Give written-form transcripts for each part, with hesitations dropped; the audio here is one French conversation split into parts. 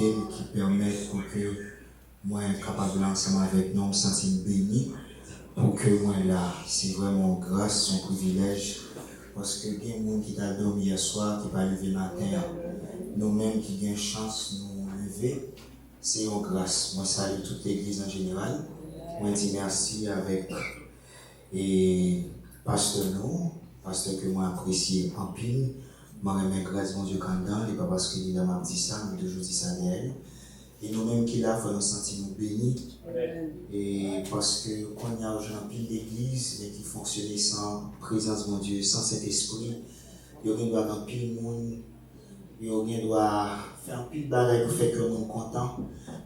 possibilités qui permettent pour que moi, capable ensemble avec nous, me sentir béni, pour que moi là, c'est vraiment grâce, son privilège, parce que il y a des gens qui t'a dormi hier soir, qui pas levé matin, nous-mêmes qui avons chance de nous lever, c'est une grâce. Moi, salue toute l'église en général. Moi, dis merci avec et pasteur nous, pasteur que moi apprécie en pile. Moi, remercie grâce mon Dieu quand dans, et pas parce qu'il m'a dit ça, mais toujours dit ça d'elle. Et nous-mêmes qui là, il faut nous sentir bénis. Et parce que quand il y a un pile d'église qui fonctionne sans présence de mon Dieu, sans cet esprit, il y a un doit pile monde, il y a doit faire un pile de bagaille pour faire que nous sommes contents.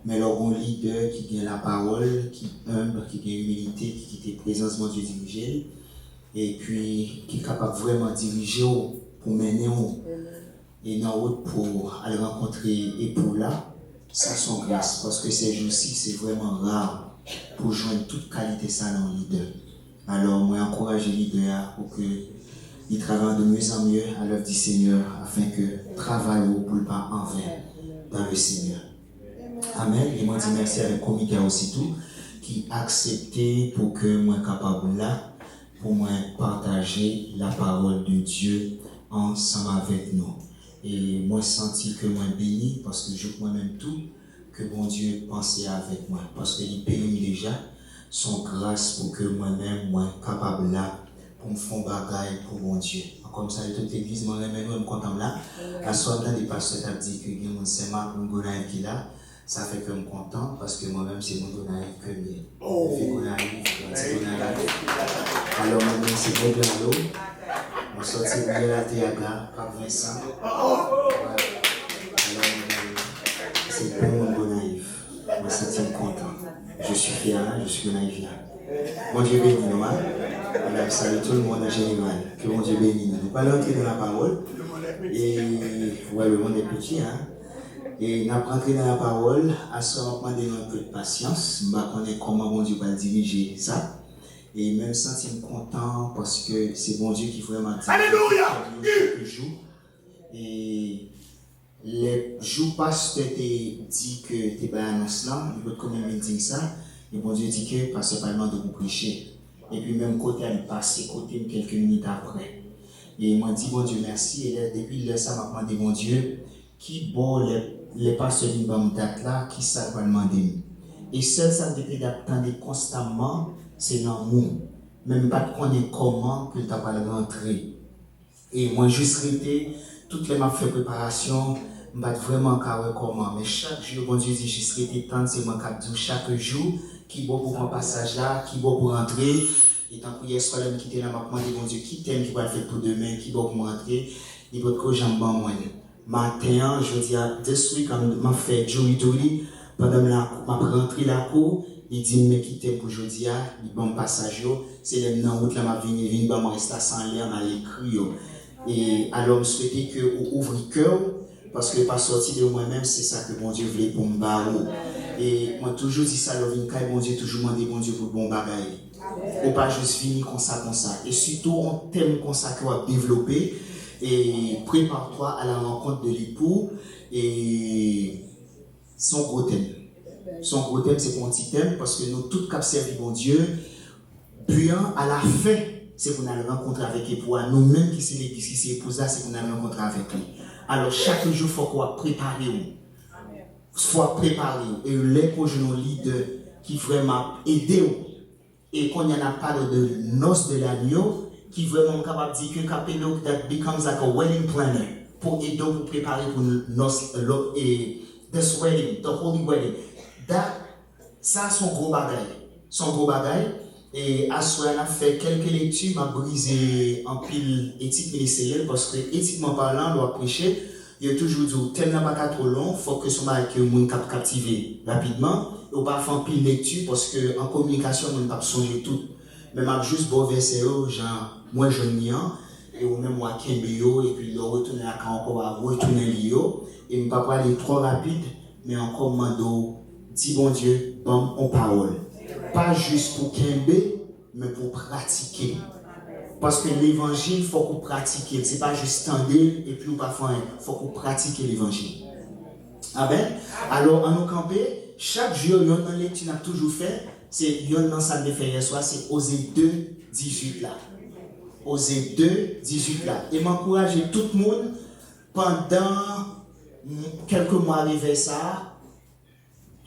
Mais là, un leader qui gagne la parole, qui est humble, qui gagne l'humilité, qui quitte la présence de mon Dieu dirigé, et puis qui est capable vraiment de diriger pour mener et dans route pour aller rencontrer et pour là, ça son grâce. Parce que ces jours-ci, c'est vraiment rare pour joindre toute qualité ça dans le leader. Alors, moi, encourage les leaders pour qu'ils travaillent de mieux en mieux à l'œuvre du Seigneur afin que travail ne roule pas en vain dans le Seigneur. Amen. Et moi, je dis merci à le comité aussi tout qui a accepté pour que moi capable là, pour moi partager la parole de Dieu ensemble avec nous. Et moi, senti que moi béni parce que je moi-même tout que bon Dieu pensait avec moi. Parce qu'il paye déjà son grâce pour que moi-même, moi, capable là, pour me faire bagaille pour mon Dieu. Comme ça, toute l'église, moi-même, je suis content là. À soir, dans des pasteurs qui dit que il y a mon Sema, mon Gonaï qui est là. Ça fait que je suis content parce que moi-même, c'est mon Gonaï que je fais Gonaï, c'est Gonaï. Alors, moi-même, c'est bon de l'eau. On sortit de la Théaga, par Vincent. Alors, c'est pour mon bon naïf. Moi, c'est content. Je suis fier, je suis naïf là. Mon Dieu béni, nous. Alors, salut tout le monde en général. Que mon Dieu béni. Nous allons entrer dans la parole. Et, ouais, le monde est petit, hein. Et nous allons rentrer dans la parole. À ce moment, on demande un peu de patience. On va connaître comment mon Dieu va diriger ça. Et même sentir content parce que c'est bon Dieu qui vraiment dit chaque jour. Et les jours passent que tu dis que tu es pas annonce là, il peut quand même dire ça. Et bon Dieu dit que parce que pas de vous prêcher. Et puis même côté elle passe côté quelques minutes après. Et moi dis bon Dieu merci. Et là, depuis là ça m'a demandé bon Dieu qui bon les pasteurs d'une bonne date là qui ça va demander. Et seul ça devait d'attendre constamment. C'est dans nous. Même pas de connaître comment que tu vas rentrer. Et moi, juste rester, toutes les fait préparation, je ne vais vraiment pas comment. Mais chaque jour, bon Dieu dit, juste rester tant, c'est moi qui dis chaque jour, qui est bon pour mon passage là, qui est bon pour rentrer. Et tant que hier soir, je me quitte là, je me dis, bon Dieu, qui t'aime, qui va le faire pour demain, qui est bon pour rentrer. Il faut que j'en bats moi. Matin, je dis, this week, je fait Joey, pendant que je rentré la cour. Il dit, mais quitter pour aujourd'hui, il bon passage, c'est les dans route là, m'a venu, je reste sans l'air, m'a écrit. Et alors, je souhaitais que vous ouvrez le cœur, parce que pas sorti de moi-même, c'est ça que mon Dieu voulait pour me barrer. Et moi, toujours dit ça, mon Dieu, toujours demandé mon Dieu pour bon bagaille. Ou pas juste finir comme ça. Et surtout, on thème comme ça qu'on va développer. Et prépare-toi à la rencontre de l'époux. Et son gros thème. Son gros thème, c'est mon petit thème, parce que nous, tous cap servi mon Dieu, puis à la fin, c'est qu'on a le rencontre avec l'époux. Nous-mêmes qui c'est l'église, qui c'est l'épouse, c'est qu'on a le rencontre avec lui. Alors, chaque jour, il faut qu'on prépare. Il faut préparer. Et les projets de leaders qui vraiment aident. Et quand il n'y en a pas de noces de l'agneau, qui vraiment capable de dire que Capello that becomes like a wedding planner pour aider vous préparer pour noces et this wedding, the holy wedding. Ça, son gros bagaille. Et à ce moment-là, on a fait quelques lectures, m'a brisé en pile éthique ministérielle parce que, éthiquement parlant, on doit prêcher. Il y a toujours dit, thème n'est pas trop long, il faut que son mari que monde captivé rapidement. Et on va faire en pile lecture parce qu'en communication, on ne peut pas songer tout. Mais m'a juste bon verset, genre, moi je n'y et ou même moi Kembeo, et puis le retourner à quand encore à retourner l'io. Et ne pas aller trop rapide, mais encore mando. Dis bon Dieu, bon en parole. Pas juste pour Kembe, mais pour pratiquer. Parce que l'évangile, il faut qu'on pratique. Ce n'est pas juste tendre et puis on va faire. Il faut qu'on pratique l'évangile. Amen. Alors, en nous camper, chaque jour, il y a une lecture qu'on a toujours fait. C'est il y a une salle de fait hier soir, c'est Osée 2, 18 là. Osée 2, 18 là. Et m'encourager tout le monde pendant quelques mois arrivé ça,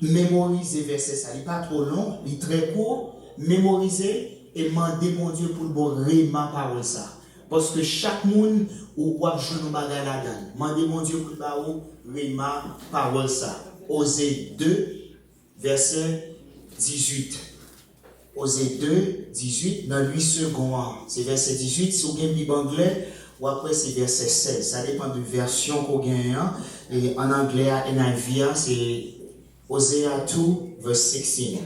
mémoriser verset ça. Il n'est pas trop long, il est très court. Mémoriser et demander mon Dieu pour le bon réma parole ça. Parce que chaque monde ou a joué nos bagages là-dedans. Demandez mon Dieu pour le bon réma parole ça. Osée 2, verset 18. Osée 2, 18, dans 8 secondes. C'est verset 18. Si vous avez un Bible anglais, ou après c'est verset 16. Ça dépend de la version qu'on gagne. Et en anglais, NIV, c'est Hosea 2, verse 16.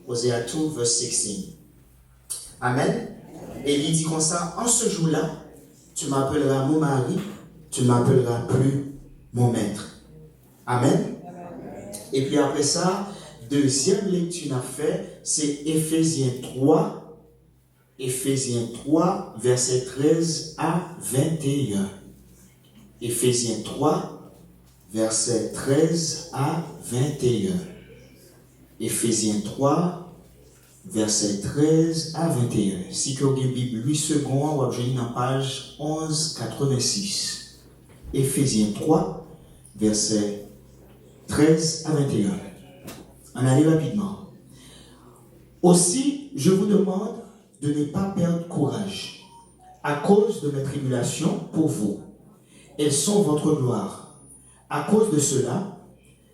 Hosea 2, verse 16. Amen. Et il dit comme ça, en ce jour-là, tu m'appelleras mon mari, tu ne m'appelleras plus mon maître. Amen. Et puis après ça, deuxième lecture qu'on a fait, c'est Éphésiens 3, verset 13 à 21. Éphésiens 3, verset 13 à 21. Éphésiens 3, verset 13 à 21. Si vous avez une Bible 8 secondes, vous avez une page 1186. Éphésiens 3, verset 13 à 21. On allait rapidement. Aussi, je vous demande de ne pas perdre courage à cause de mes tribulations pour vous. Elles sont votre gloire. À cause de cela,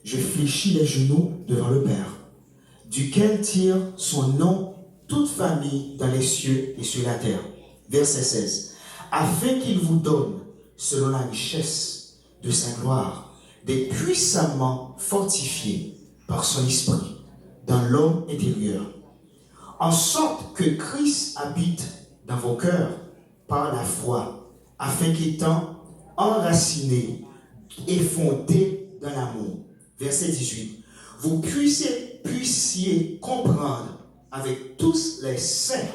je fléchis les genoux devant le Père, duquel tire son nom toute famille dans les cieux et sur la terre. Verset 16. Afin qu'il vous donne, selon la richesse de sa gloire, des puissamment fortifiés par son esprit dans l'homme intérieur, en sorte que Christ habite dans vos cœurs par la foi, afin qu'étant enracinés et fondés dans l'amour. Verset 18. Vous puissiez comprendre avec tous les saints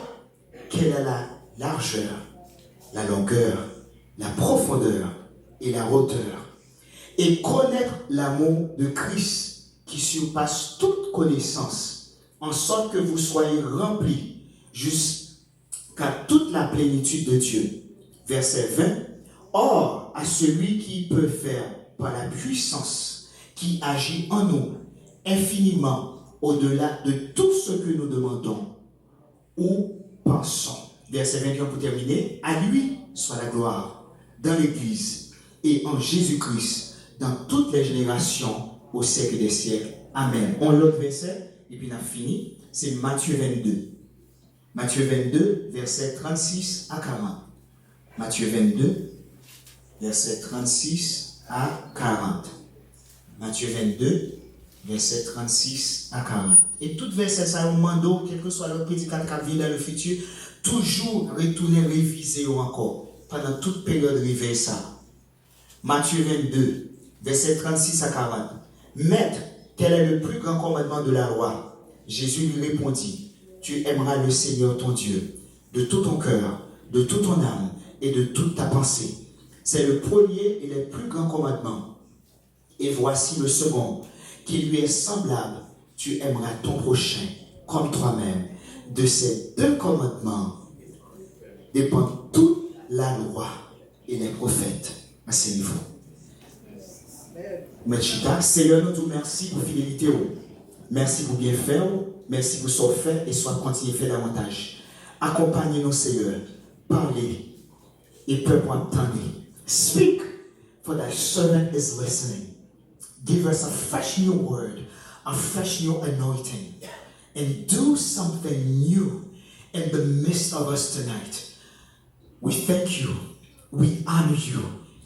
quelle est la largeur, la longueur, la profondeur et la hauteur, et connaître l'amour de Christ qui surpasse toute connaissance, en sorte que vous soyez remplis jusqu'à toute la plénitude de Dieu. Verset 20. Or, à celui qui peut faire par la puissance qui agit en nous infiniment au-delà de tout ce que nous demandons ou pensons. Verset 21 pour terminer. À lui soit la gloire dans l'Église et en Jésus-Christ dans toutes les générations au siècle des siècles. Amen. On l'autre verset et puis on a fini. C'est Matthieu 22. Matthieu 22, verset 36 à 40. Matthieu 22, verset 36 à 40. Matthieu 22, verset 36 à 40. Et tout verset ça, au moment quel que soit le prédicateur qui vient dans le futur, toujours retourner réviser encore pendant toute période réveil ça. Matthieu 22, verset 36 à 40. Maître, quel est le plus grand commandement de la loi? Jésus lui répondit, tu aimeras le Seigneur ton Dieu de tout ton cœur, de toute ton âme et de toute ta pensée. C'est le premier et le plus grand commandement. Et voici le second, qui lui est semblable. Tu aimeras ton prochain comme toi-même. De ces deux commandements dépend toute la loi et les prophètes à ce niveau. Mechita, Seigneur, nous te remercions pour fidélité. Merci pour bien faire. Merci pour ce fait et soit continuer à faire davantage. Accompagnez-nous, Seigneur. Parlez et peuple entendez. Speak, for thy servant is listening. Give us a fresh new word, a fresh new anointing, and do something new in the midst of us tonight. We thank you, we honor you,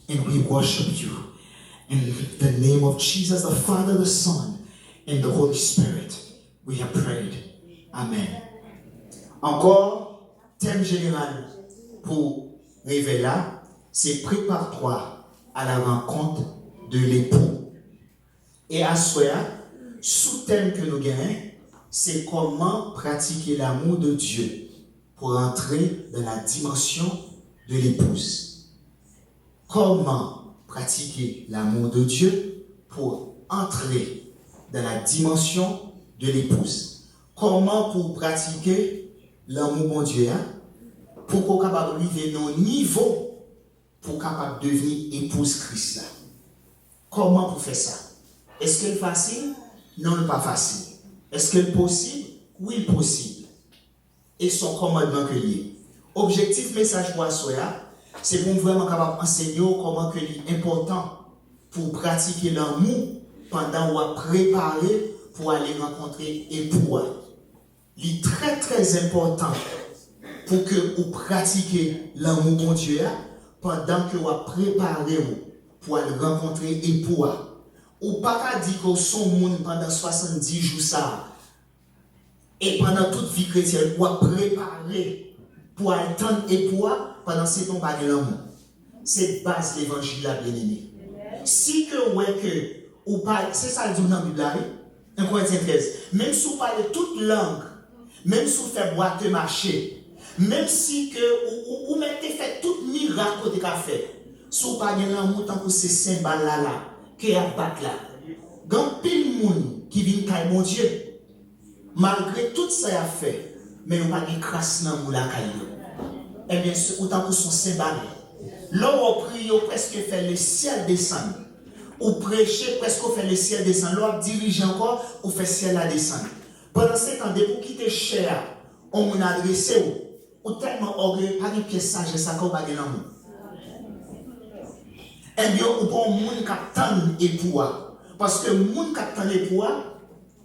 and we worship you. In the name of Jesus, the Father, the Son, and the Holy Spirit, we have prayed. Amen. Encore, thème général pour révéler, c'est prépare-toi à la rencontre de l'époux. Et à soi, sous-thème que nous gagnons, c'est comment pratiquer l'amour de Dieu pour entrer dans la dimension de l'épouse. Comment pratiquer l'amour de Dieu pour entrer dans la dimension de l'épouse. Comment pour pratiquer l'amour bon Dieu, hein? Pour qu'on capable arriver à un niveau pour capable devenir épouse Christ là. Comment pour faire ça? Est-ce que c'est facile? Non, pas facile. Est-ce que c'est possible? Oui, possible. Et son commandement que lié. Objectif message pour Soya, c'est pour vraiment capable enseigner comment que c'est important pour pratiquer l'amour pendant qu'on va préparer pour aller rencontrer époux. Il est très très important pour que vous pratiquiez l'amour bon Dieu pendant que vous préparez pour aller rencontrer époux. Ou pas dire que son monde pendant 70 jours ça et pendant toute vie chrétienne vous préparer pour attendre époux pendant ce temps pas de l'amour. C'est base l'évangile là bien aimé. Si que ouais que ou pas c'est ça le dit dans la Bible là 1 Corinthiens 13 même si vous parlez toute langue même si vous faites boire de marcher même si que ou mettez fait tout miracle que vous avez fait si vous pas de l'amour tant que c'est symbole là qui a battu là. Quand pile monde qui vient caille mon Dieu, malgré tout ça a fait, mais on pas de grâce dans mon la caille. Eh bien, autant que son symbole. Là où on prie, on presque fait le ciel descendre. Ou prêcher, presque on fait le ciel descendre. Là on dirige encore, on fait le ciel la descendre. Pendant ce temps, pour quitter cher, on m'a adressé ou tellement orgueilleux, pas de pièce sage, ça qu'on va de l'amour. Eh bien, ou bon monde captant époux. Parce que monde captant époux,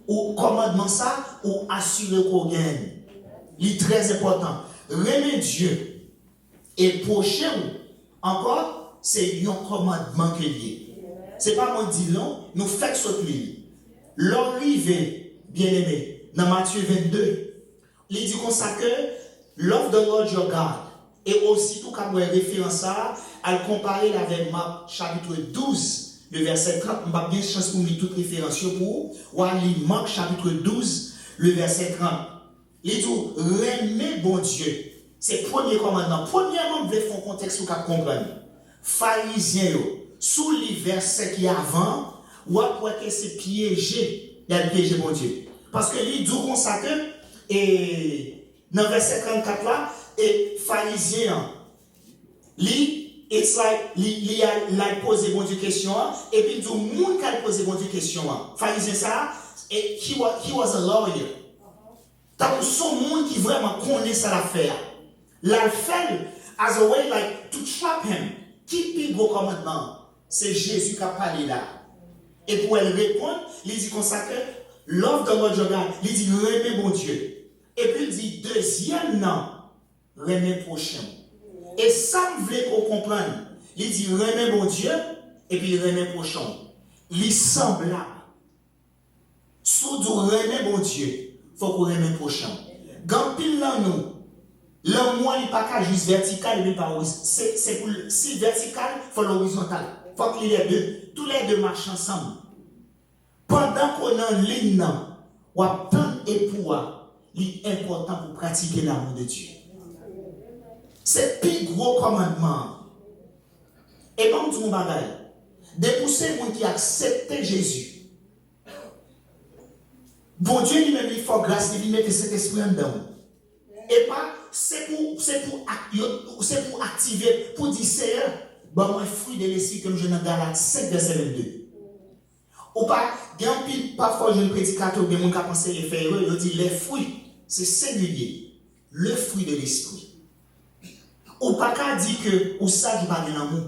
ou commandement ça, ou assurer qu'on gagne. Il est très important. Remettre Dieu et procher encore, c'est un commandement que lié. C'est pas moi dit non, nous faisons ce qu'il. L'arrivée, bien aimé, dans Matthieu 22, il dit comme ça que love the Lord your God. Et aussi, tout comme référence à le comparer avec Marc chapitre 12, le verset 30. Je vais bien chance pour lire toute référence pour ou à lire Marc chapitre 12, le verset 30. Il dit, remet bon Dieu. C'est le premier commandement. Premièrement, vous faire un contexte pour comprendre. Pharisiens, sous les versets qui avant, ou après que c'est piégé, il y a le piégé bon Dieu. Parce que il dit comme ça que, et dans le verset 34 là, et pharisien, lui, it's like, il a posé bon Dieu question, et puis il dit, monde qui a posé bon Dieu question, pharisien ça, et he was a lawyer. Donc, son monde qui vraiment connaît ça l'affaire. L'a fait as a way like to trap him. Qui pique vos commandements? C'est Jésus qui a parlé là. Et pour elle répondre, il dit comme ça que love the Lord your God. Il dit remets mon Dieu. Et puis il dit deuxième non, remets prochain. Et ça me voulait qu'on comprenne. Il dit remets mon Dieu et puis remets prochain. Il est semblable. Sous remets mon Dieu, il faut qu'on remets prochain. Quand pile là nous, l'amour n'est pas juste vertical, mais pas horizontal. C'est pour si vertical, il faut l'horizontal. Il faut que les deux, tous les deux marchent ensemble. Pendant qu'on est en ligne, ou à tant époux, il est important pour pratiquer l'amour de Dieu. C'est le plus gros commandement. Et comme tout le monde dépousser les gens qui acceptent Jésus. Bon Dieu lui-même, il faut grâce, il met cet esprit en dedans. Et pas, c'est pour activer, pour dire, Seigneur, bon, moi, fruit de l'esprit, comme je dans Galates 7, verset 22. Ou pas, parfois, je ne prédicateur, bien, mon cas pensé les faire, il dit, les fruits, c'est singulier, le fruit de l'esprit. Ou pas qu'à dire que, ou ça, je parle de l'amour.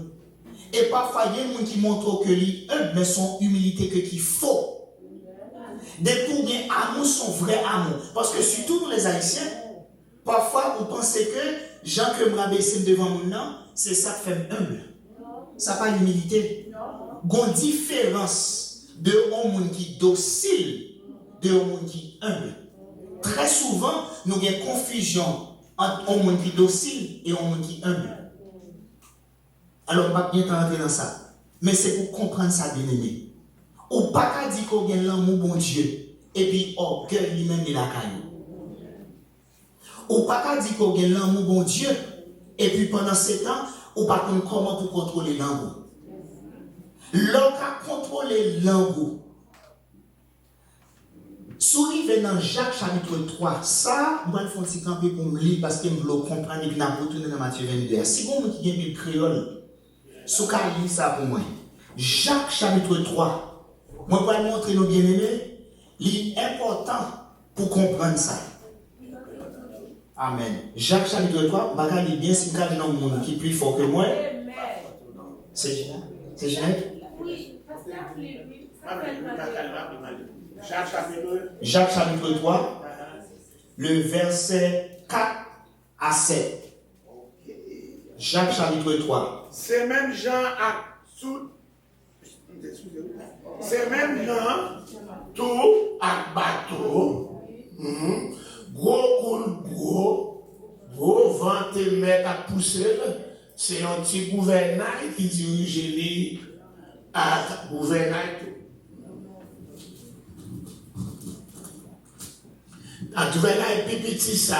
Et parfois, il y a des gens qui montrent que les humbles, mais son humilité que qui faux. Des pour bien amour, son vrai amour. Parce que surtout pour les Haïtiens, parfois, vous pensez que Jean que me rabaisser devant mon nom, c'est ça qui fait humble. Ça n'a pas l'humilité. Il y a une différence de un qui est docile, de un qui est humble. Très souvent, nous avons une confusion entre un monde qui est docile et un monde qui est humble. Alors, on ne va pas bien rentrer dans ça. Mais c'est pour comprendre ça, bien aimé. Ou pas qu'à dire qu'on a l'amour bon Dieu, et puis orgueil lui-même de la caille. Ou pas qu'à dire qu'on a l'amour bon Dieu, et puis pendant ce temps, ou pas comment pour contrôler l'amour. L'homme a contrôlé l'amour, Sourive dans Jacques chapitre 3. Ça, moi, il faut un petit camper pour me lire parce que je veux comprendre et puis je vais retourner dans Matthieu 22. Si vous qui avez une créole, sous qu'à lire ça pour moi. Jacques chapitre 3. Moi, je vais montrer nos bien-aimés. Il est important pour comprendre ça. Amen. Jacques chapitre 3, je vais lire bien si je suis dans le monde qui est plus fort que moi. C'est Ginette? C'est Ginette? Oui, parce Jacques chapitre 3, le verset 4 à 7. Jacques chapitre 3. C'est même Jean à tout. C'est même Jean tout à bateau. Gros vent et mettre à pousser. C'est un petit gouvernail qui dirige les à gouvernail. En tout cas, il y a petit ça,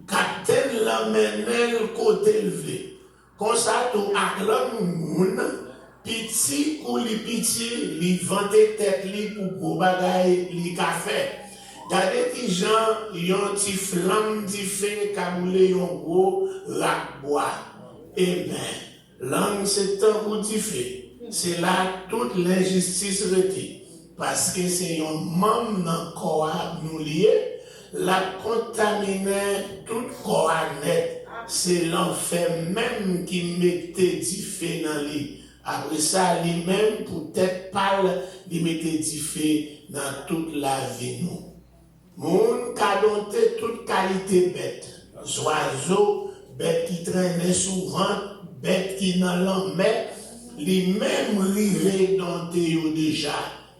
capitaine l'emmène le côté élevé. Comme ça, tout à l'homme, petit ou les petits, les vente tête pour gros bagaille, les café. Regardez les gens, ils ont une petite flamme qui fait camoulé un gros lac bois. Eh bien, l'homme, c'est un coup de fait. C'est là toute l'injustice retient. Parce que c'est un membre dans corps nous lié. La contaminer tout corps net. C'est l'enfer même qui mettait du feu dans lui. Après ça, lui-même, peut-être pas, il mettait du feu dans toute la vie. Moun ka dompté toute qualité bête. Oiseaux, bête qui traînait souvent, bête qui dans l'emmène, lui-même rivé dompté déjà.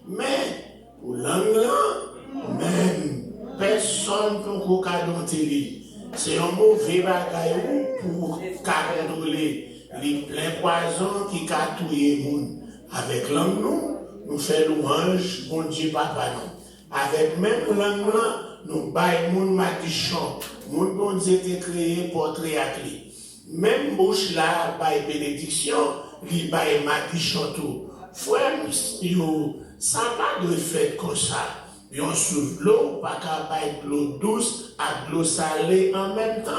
Mais, pour l'anglais, même, personne pour dompter lui. C'est un mauvais bagage pour contrôler les pleins poisons qui catouillent les gens. Avec l'angle, nous faisons louange, bon Dieu, papa, non. Avec même langue, nous baillons mon matichon. Mon bon Dieu était créé portrait à clé. Même bouche là, baille bénédiction, lui baille matichon tout. Frère, ça va de fait comme ça. Yon souffle l'eau, pas qu'à baille de l'eau douce, à de l'eau salée en même temps.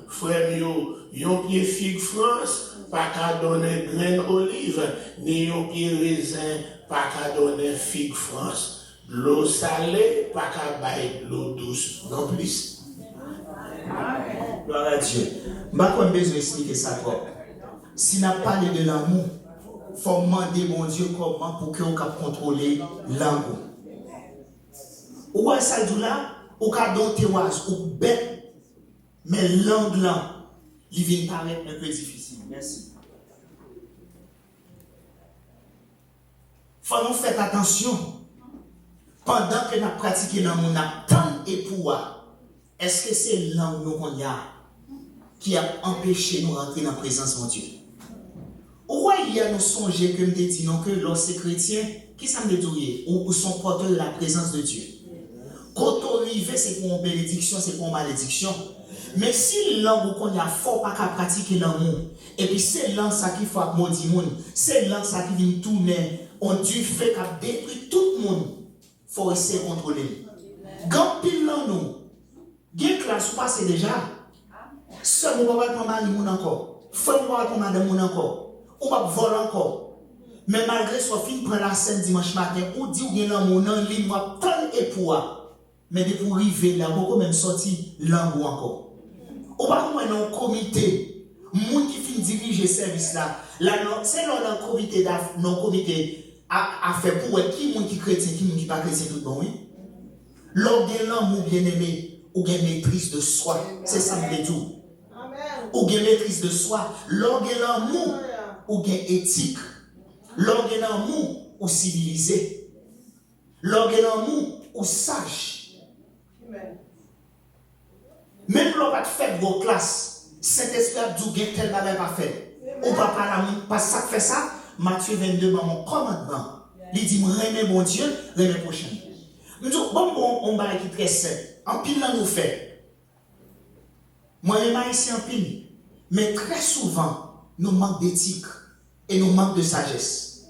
Frère, yon pied figue France, pas qu'à donner graine olive, ni yon pied raisin, pas qu'à donner figue France. L'eau salée, pas qu'à bailler de l'eau douce, non plus. Gloire à Dieu. Je n'ai pas besoin d'expliquer ça trop. Si on a parlé de l'amour, il faut demander mon Dieu comment pour qu'on puisse contrôler l'amour. Ou est-ce que là, ou quand on te ou bête, mais l'angle là, il vient paraître un peu difficile. Merci. Il faut nous faire attention. Pendant que nous pratiquons l'amour, nous avons et pouvoir. Est-ce que c'est l'amour qu'on a qui a empêché nous rentrer dans la présence de Dieu? Ou il y a nos songes que nous disons que lorsque chrétiens, qui ça me dit ou sont porteurs de la présence de Dieu? Quand on arrive, c'est pour une bénédiction, c'est pour une malédiction. Mais si l'amour qu'on a fort pas qu'à pratiquer l'amour, et puis c'est l'amour ça qui fait maudit monde, c'est l'amour ça qui vient tourner, on Dieu fait qu'à détruire tout le monde. Il faut essayer de contrôler. Quand pile là nous, bien classe passe déjà. Seul nous va pas mari moun encore. Femme va pas madame moun encore. Ou va voler encore. Mais malgré ça fin prend la scène dimanche matin, ou dit ou bien là mon en ligne va prendre époux. Mais de pour arriver là, beaucoup même sorti langue encore. Ou pas moi dans comité, moun qui fin diriger service là, c'est là dans comité dans comité a fait pour qui moun qui chrétien, qui moun qui pas chrétien tout bon oui. L'homme de l'amour bien-aimé ou bien maîtrise de soi, c'est ça me dit. Ou bien maîtrise de soi, l'homme de l'amour ou bien éthique, l'homme de l'amour ou civilisé, l'homme de l'amour ou sage. Même l'homme pas fait vos classes, cet esprit a dit que tel n'avait pas fait. Ou pas par l'amour, pas ça fait ça. Matthieu 22, dans mon commandement, il dit, remets mon Dieu, remets prochain. Nous disons, bon, on va qui très simple. En pile, là, nous fait. Moi, je suis ici en pile. Mais très souvent, nous manquons d'éthique et nous manquons de sagesse.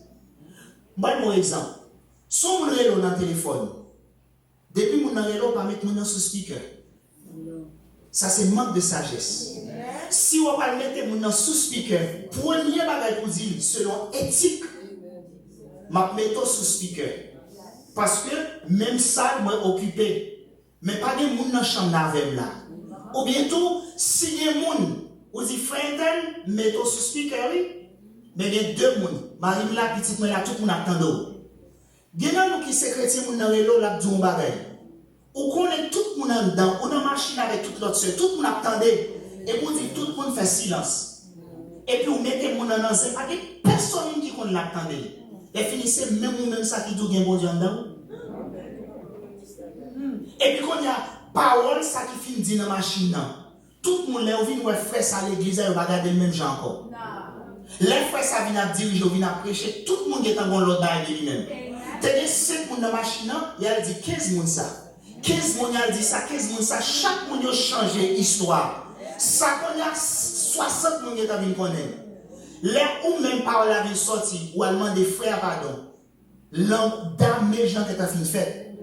Moi, mon exemple, si on me dans le téléphone, depuis dans l'élo, pas mettre mon sous speaker. Ça, c'est manque de sagesse. Si on va mettre mon sous speaker, premier bagage pour dire, selon éthique, je mets sous speaker. Parce que même ça, je suis occupé. Mais pas de monde dans la chambre avec là. Ou bientôt, si il y a des gens, vous dites, frère, mettez sous speaker, mais il y a deux personnes. Marie là, petite, là, tout le monde attend. Il y a des gens qui sont chrétiens, dans l'élo, là, disent un bagage. Ou connaît tout le monde dedans, on a une machine avec tout l'autre seul, tout le monde attendait. Et vous dites, tout le monde fait silence. Et puis vous mettez mon dans c'est pas que personne qui connaît l'attendait. Et finissez même ou même ça qui dit bien bon Dieu dedans. Et puis quand il y a parole, ça qui finit dans la machine, tout le monde là, vient voir frère ça à l'église, il va regarder le même genre encore. Les frères ça vient à diriger, vient à prêcher, tout le monde est en l'autre de lui-même. C'est-à-dire 5 personnes dans la machine, il a dit 15 personnes ça. 15 personnes a dit ça, 15 personnes ça, chaque monde a changé l'histoire. Ça qu'on a 60 personnes qui ont connaître. Les ou même parole avait sorti, ou allemand des frères, pardon. Langue d'âme, les gens qui ont fini fait.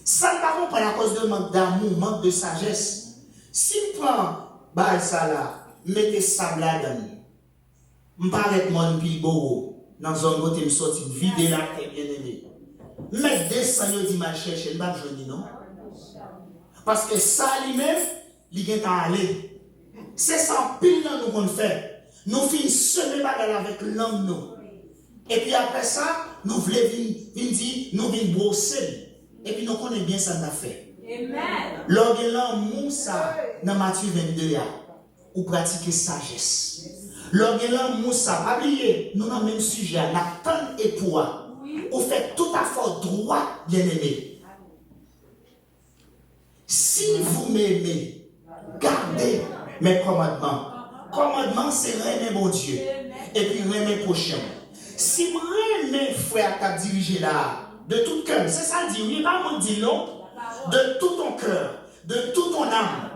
Ça ne va pas à cause de manque d'amour, manque de sagesse. Si je prends ça là, mettez sable là-dedans. Je ne parle pas de mon pile beau, dans une zone où je sorti, vider la tête bien aimé. Mais descend, je dis, je cherche, je ne vais pas jouer, non? Parce que ça lui-même, il est à aller. C'est ça, pile là nous qu'on fait. Nous finissons semer bagarre avec l'homme nous. Et puis après ça, nous voulons dire, nous venons brosser. Et puis nous connaissons bien ça qu'on a fait. Amen. Lors de l'amour, ça, dans Matthieu 22, ou pratiquer sagesse. Lors de l'amour, ça, pas oublier, nous avons le même sujet, la tente et poids. Ou fait tout à fait droit, bien aimé. Si vous m'aimez, gardez mes commandements. Commandement, c'est aimer mon Dieu. Et puis aimer prochain. Si vous aimez frère qui a dirigé là, de tout cœur, c'est ça dit, oui, pas moi dire non, de tout ton cœur, de toute ton âme.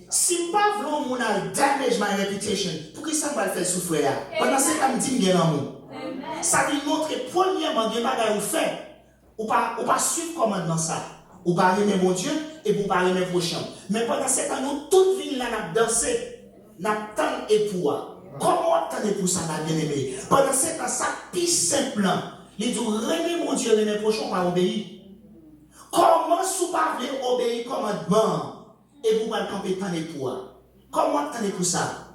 Si pas voulons mon damage my reputation, pour qui ça va le faire souffrir? Pendant ce temps, je dis bien l'amour. Ça veut montrer premièrement des bagages ou fait, ou pas suivre commandement ça, ou pas aimer mon Dieu et pour pas aimer prochain. Mais pendant ce temps, nous toute ville là n'a dansé. N'attend époux. Comment attendre pour ça, bien aimé? Pendant ce temps, ça plus simple. Il dit, remet mon Dieu, remet prochain, on va obéir. Comment sous pas obéir commandement et vous allez camper tant époux? Comment attendre pour ça?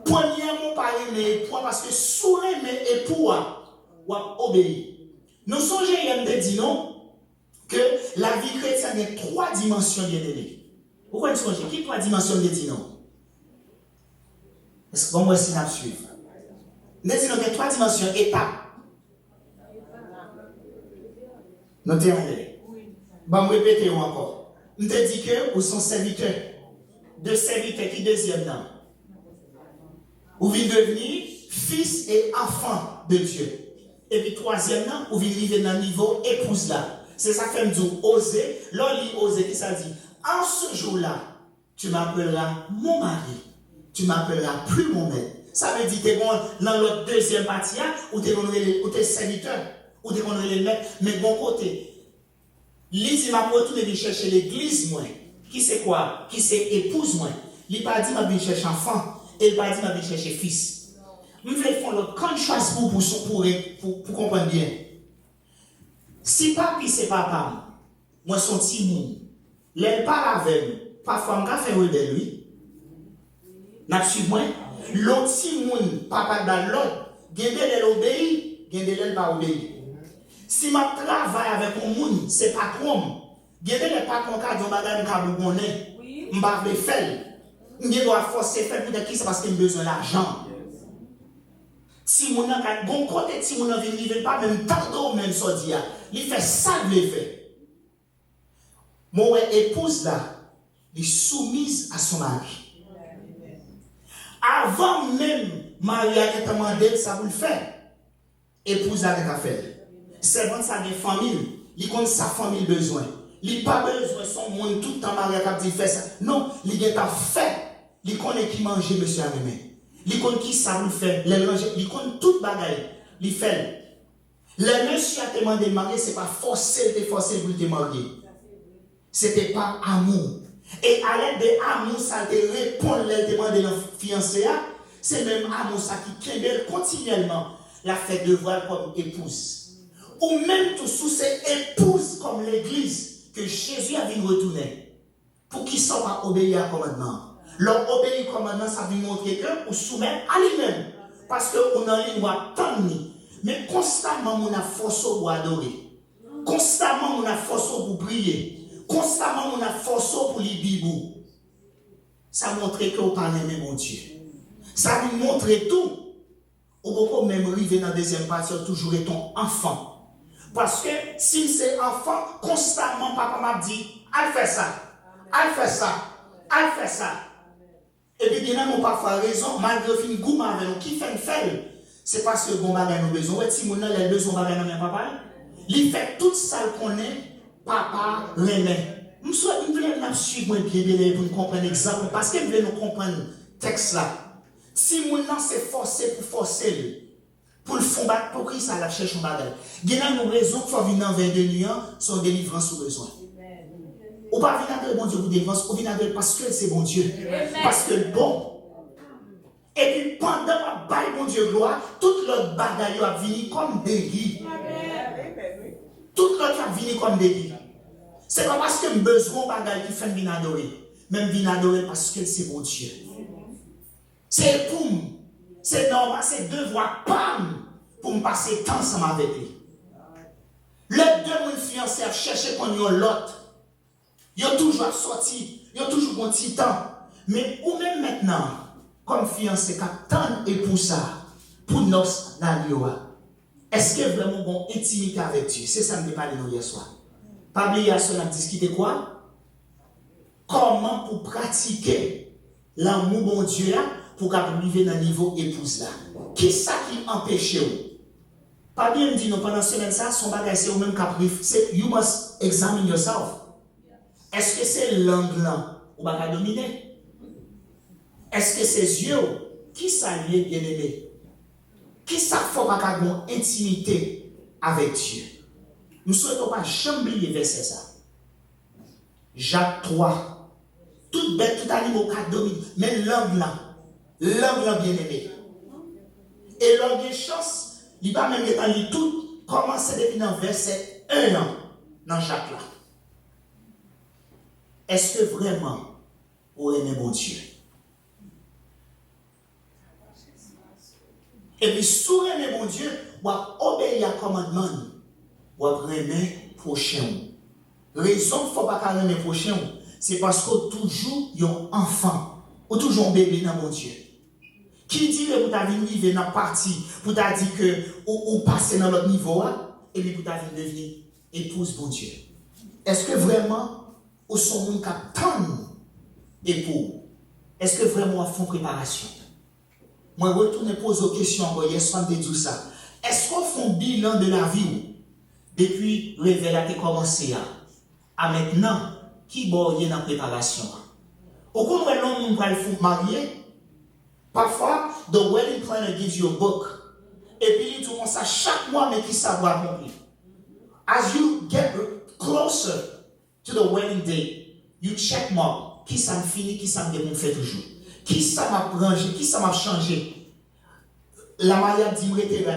Premièrement, pas aimer époux, parce que sous aimer époux, on va obéir. Nous songeons, il me dit non, que la vie chrétienne a 3 dimensions, bien aimé. Pourquoi nous songeons? Qui 3 dimensions de dit non? Est-ce que moi aussi nous suivre? Nous disons qu'il y a 3 dimensions, étapes. Nous t'en bon, je répéter encore. Nous te dit que vous sont serviteurs. De serviteurs qui deuxième nom. Vous venez devenir fils et enfant de Dieu. Et puis troisième nom, vous venez vivre dans le niveau épouse là. C'est ça que me dit oser. L'on oser qui ça dit. En ce jour-là, tu m'appelleras mon mari. Tu m'appelleras plus mon maître. Ça veut dire que tu es bon dans l'autre deuxième partie, ou tu es serviteur, ou tu es le maître, mais de bon côté. Lise m'a retourné chercher l'église, moi. Qui c'est quoi? Qui c'est épouse, moi. Il n'a pas dit m'a venir chercher enfant, et il n'a pas dit m'a venir chercher fils. Je veux faire l'autre conscience pour comprendre bien. Si papi c'est papa, moi son petit monde, les parents avec parfois je vais faire de lui. N'a suivi moi l'autre petit monde papa dans l'autre gende l'obéit gende pas obéir. Si ma travaille avec un monde c'est patron gende le patron ka don bagay ka bonne m'pa le faire m'e doit forcer faire pour qui c'est parce qu'il a besoin d'argent. Si mon a bon côté si mon envie vivre pas même tardot même sortir il fait ça il fait. Mon épouse là est soumise à son mari. Avant même Maria qui t'a demandé ça vous le faire. Épouse là qui t'a fait. Servante ça des familles, il connaît sa famille besoin. Il pas besoin son monde tout le temps Maria qui dit fait ça. Non, il est en fait. Il connaît qui manger monsieur Amémé. Il connaît qui ça vous fait. Il connaît toute bagaille. Il fait. Le monsieur a demandé de marier, c'est pas forcer pour te marier. C'était pas amour. Et à l'aide de amour, ça te répond les demandes de la fiancée. C'est même amour ça qui kembel continuellement la fait devoir comme épouse. Ou même tout sous ces épouses comme l'église que Jésus a vu retourner. Pour qu'ils ne soient pas obéir à commandement. Leur obéir au commandement, ça veut montrer que ou soumettre à lui-même. Parce qu'on a une loi tendre. Mais constamment, on a force pour adorer. Constamment, on a force pour prier. Constamment, on a force pour lire Bible. Ça montre que vous parlez même mon Dieu. Ça nous montre tout. Ou peut même arriver dans la deuxième partie, toujours ton enfant. Parce que si c'est enfant, constamment, papa m'a dit, elle fait ça, elle fait ça, elle fait ça. Et puis, bien nous parfois raison, malgré fin goût avec nous, qui fait une fête. C'est parce que bon bagay nous besoin. Ouais, si mon a les besoins bagay dans papa, il fait tout ça qu'on est, papa remet. Nous souhaitons nous suivre bien pour nous comprendre l'exemple parce que nous voulons nous comprendre le texte là. Si mon a c'est forcé pour forcer pour le fond battre pour qui ça la cherche un bagay. Il y a une raison qu'il faut venir dans 22 nuits son délivrance ou besoin. Ou pas venir avec bon Dieu pour délivrance, ou venir avec parce que c'est bon Dieu. Parce que bon. Et puis pendant ma baille, mon Dieu, gloire, toute l'autre bagaille a venu comme délit. Toute l'autre a venu comme délit. C'est pas parce que j'ai besoin de bagaille qui fait venir adorer. Même venir adorer parce que c'est mon Dieu. C'est pour moi. C'est normal, c'est devoir pam pour me passer temps ensemble avec lui. Les deux mon fiancé a cherché qu'on y a l'autre. Ils ont toujours sorti, ils ont toujours un petit temps. Mais ou même maintenant, comme fiancé, captain et pour ça, pour nos nalioa. Est-ce que vraiment bon intimité avec Dieu? C'est ça que je parlé nous hier soir. Pas oublier à cela discuter quoi? Comment pour pratiquer l'amour bon Dieu là pour arriver dans le niveau épouse là? Qui ça qui empêche vous? Pas bien me dire non pendant semaine ça, son bagage c'est au même caprice. C'est you must examine yourself. Est-ce que c'est l'angle là ou va dominer? Est-ce que ses yeux qui s'allient bien aimé? Qui ça faut pas avoir une intimité avec Dieu? Nous ne souhaitons pas jamais oublier verset ça. Jacques 3. Toute bête, tout animal qui domine, mais l'homme là bien aimé. Et l'homme de chance, il va même être tout commencer depuis dans verset 1 dans Jacques là. Est-ce que vraiment vous aimez mon Dieu? Et puis, si vous aimez mon Dieu, vous obéir à commandement, vous aimer prochain. Raison qu'il ne faut pas aimer prochain, c'est parce que toujours il y a un enfant, ou toujours un bébé dans mon Dieu. Qui dit que vous avez vivre dans la partie, vous avez dit que vous passez dans l'autre niveau, et puis vous avez devenir épouse mon Dieu. Est-ce que vraiment, vous sont mon capitaine époux? Est-ce que vraiment vous font préparation? Moi, je retourne poser aux questions encore hier soir de tout ça. Est-ce qu'on fait un bilan de la vie depuis le réveil a commencé à maintenant, qui est dans la préparation? Au cours de l'homme va le marier, parfois, the wedding planner gives you a book. Et puis, il dit comme ça, chaque mois, mais qui ça va accomplir. As you get closer to the wedding day, you check mark, qui ça me finit, qui ça me fait toujours. Qui ça m'a rangé, qui ça m'a changé? La mariage dit, moi j'étais là.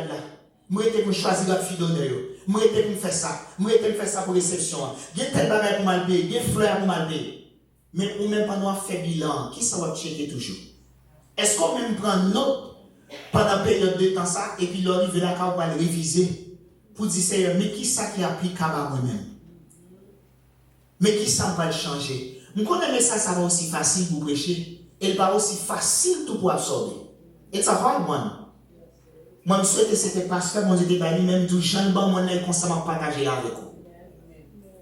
Moi j'étais pour choisir la fille d'honneur. Moi j'étais pour faire ça. Moi j'étais pour faire ça pour réception. Il y a tel bagage pour mal payer, il y a fleurs pour mal payer. Mais on même pas nous faire bilan. Qui ça va checker toujours? Est-ce qu'on même prend note pendant la période de temps ça et puis l'arrive là quand on va le réviser pour dire Seigneur, mais qui ça qui applique à moi-même? Mais qui ça va le changer? Vous connaissez ça, ça va aussi facile pour prêcher. Elle va aussi facile tout pour absorber. It's a hard one. Moi, je souhaite que c'était parce que mon Dieu était même tout jeune, bon, mon œil constamment partagé avec vous.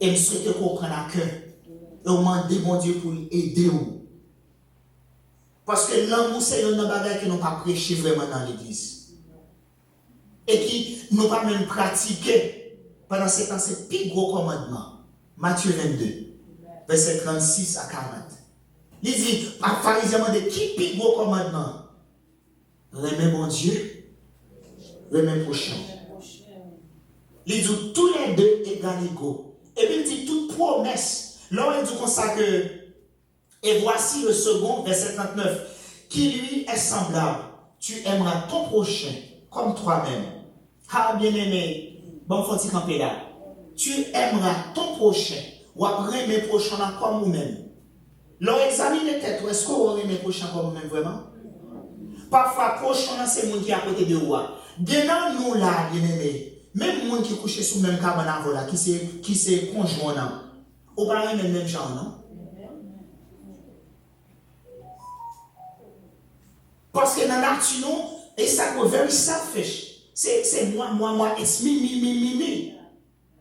Et je souhaite qu'on prenne à cœur. Et on demande mon Dieu pour aider vous. Parce que l'amour, c'est un bagage que nous pas prêché vraiment dans l'église. Et qui nous pas même pratiqué pendant ce temps, c'est le plus gros commandement. Matthieu 22, verset 36 à 40. Il dit, à pharisien de qui pique vos commandements? Remets mon Dieu, remets prochain. Il dit, tous les deux égales égaux. Et puis il dit, toute promesse Là, il dit comme ça que, et voici le second, verset 39, qui lui est semblable. Tu aimeras ton prochain comme toi-même. Ah, bien-aimé, bon, faut-il camper là. Tu aimeras ton prochain, ou après mes prochains comme vous-même. Là, examine les têtes, est-ce qu'on aurait mes prochains comme vous-même vraiment? Parfois, prochain, c'est le monde qui est à côté de vous. Maintenant, nous là, bien-aimé, même le monde qui est couché sous le même cabane là, qui c'est conjoint, on parle même genre, non? Parce que dans la nature, et ça est very selfish. C'est moi, it's me.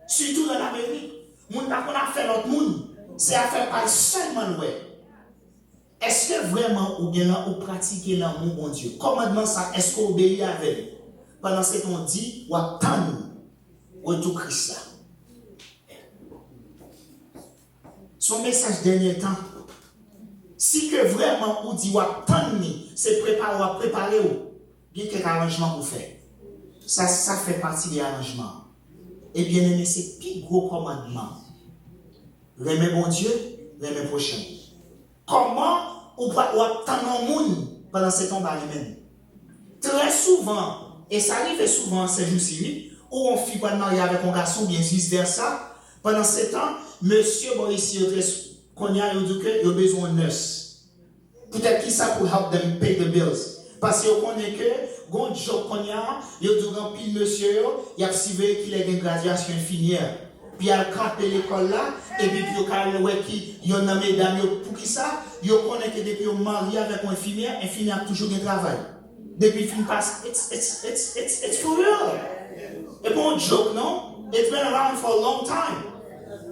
Surtout dans l'Amérique. Moun pas qu'on a fait notre monde. C'est à faire par seulement ouais. Est-ce que vraiment ou bien là ou pratiquer l'amour bon Dieu? Commandement ça, est-ce qu'on obéit avec? Pendant ce qu'on dit, ou attendre ou tout Christ là. Son message dernier temps. Si que vraiment ou dit ou attendre, c'est préparer ou bien quelques arrangements pour faire. Ça fait partie des arrangements. Et bien aimé, c'est le plus gros commandement. Remet bon Dieu, remet prochain. Comment on peut attendre le monde pendant ce temps même? Très souvent, et ça arrive souvent ces jours-ci, où on fait pas de mariage avec un garçon, bien vice versa, pendant ce temps, monsieur ici, qu'on y a besoin de nurse. Peut-être qu'il ça pour help them pay the bills. Parce qu'on connaît que, quand job qu'on y a, il y a du rempli monsieur, il y a civé qu'il a une graduation infirmière. Puis il a campé l'école là, et puis il y a une mesdames, pour qui ça, il connaît que depuis qu'il est marié avec une infirmière, l'infirmière a toujours un travail. Depuis qu'il passe, it's for real. Et pour un joke, non? It's been around for a long time.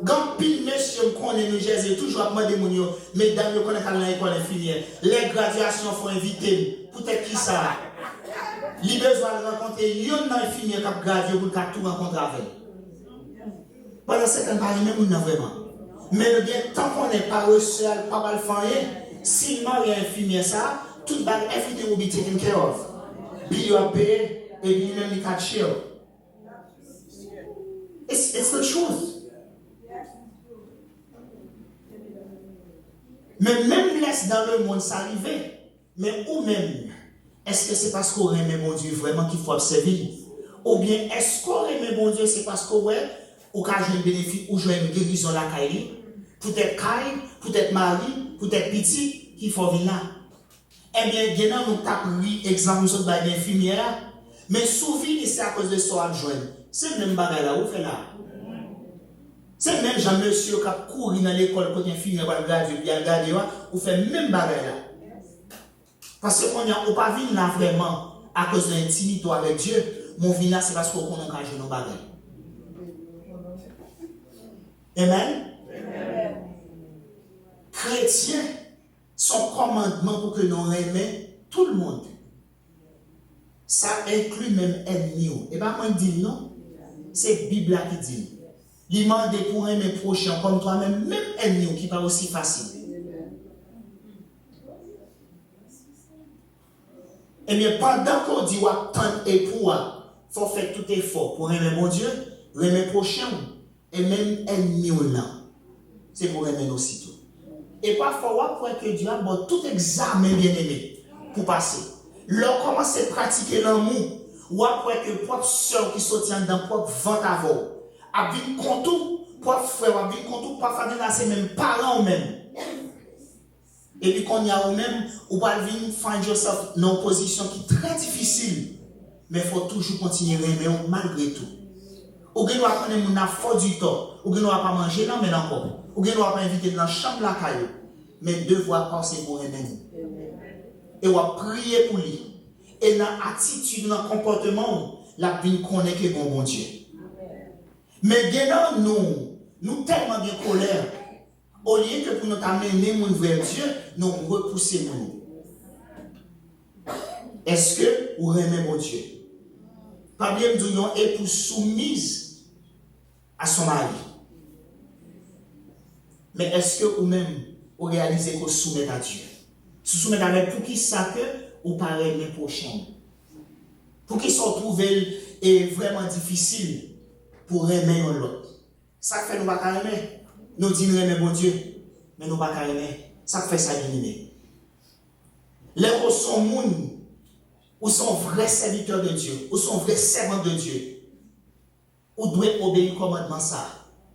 Quand pile monsieur connaît New Jersey, toujours à demander mon yo, mesdames, yo connaît qu'à l'école infirmière. Les graduations faut inviter. Peut-être qui ça? Il a besoin de rencontrer une infirmière qui a gradué pour tout rencontrer avec. Pendant ce temps, pas même non vraiment. Mais bien, tant qu'on n'est pas reçu, pas mal fait, si Marie est infirmière ça, tout bad, everything will be taken care of. Bill you are paid, et puis même il can chill. It's the truth. Mais même laisse dans le monde s'arriver. Mais ou même, est-ce que c'est parce qu'on aime mon Dieu vraiment qu'il faut observer? Ou bien est-ce qu'on aime mon Dieu, c'est parce qu'on ouais, ou quand j'ai un bénéfice, ou j'ai une guérison la caille, peut-être caille, peut-être mari, peut-être petit, qu'il faut venir là. Eh bien, bien nous tapons exemple sur l'infirmière, mais souvent c'est à cause de ça à joindre. C'est le même bagage là, où fait là. C'est même Jean-Monsieur qui a couru dans l'école quand infirmière va regarder, puis il regarde, ou fait même bagage là. Parce qu'on n'a pas vu là vraiment à cause de l'intimité avec Dieu. Mon vie là, c'est parce qu'on a engagé nos bagages. Amen. Chrétien, son commandement pour que nous aimions tout le monde. Ça inclut même ennemi. Et pas moi qui dis non. C'est la Bible qui dit. Il m'a demandé pour aimer prochain comme toi-même, même ennemi qui n'est pas aussi facile. Et bien pendant qu'on dit attendre et pour, il faut faire tout effort pour aimer mon Dieu, aimer prochain et même ennemi là. C'est pour aimer aussi tout. Et parfois, pour que Dieu a tout examen bien aimé pour passer. Lorsqu'on commence à pratiquer l'amour, ou après que propre soeur qui se tient dans propre vent avant, a vu contour, propre frère, a vu contour, parfois c'est même parents ou même. Et puis qu'on y a ou même, ou pas venir find yourself dans une position qui est très difficile, mais il faut toujours continuer à aimer malgré tout. Ou bien nous apprenons à faire du temps, ou bien nous pas manger non mais encore, ou bien nous pas inviter dans la chambre la caillou, mais devoir passer pour aimer. Et on va prier pour lui. Et dans l'attitude, dans le comportement, la vie connaît que bon Dieu. Mais bien nous tellement bien colère. Au lieu que pour nous amener vers Dieu, nous repousser nous. Est-ce que vous aimez mon Dieu? Pas bien de nous épouse soumise à son mari. Mais est-ce que vous-même, vous réalisez que vous soumettez à Dieu? Vous soumettez avec pour qui ça que vous parlez les prochains. Pour qui sont trouvés est vraiment difficile pour aimer l'autre. Ça fait nous pas aimer. Nous disons mais bon Dieu, mais nous pas aimer. Ça fait ça bien. Les gens sont moun, ou sont vrais serviteurs de Dieu, ou sont vrais servants de Dieu. Ou doit obéir au commandement ça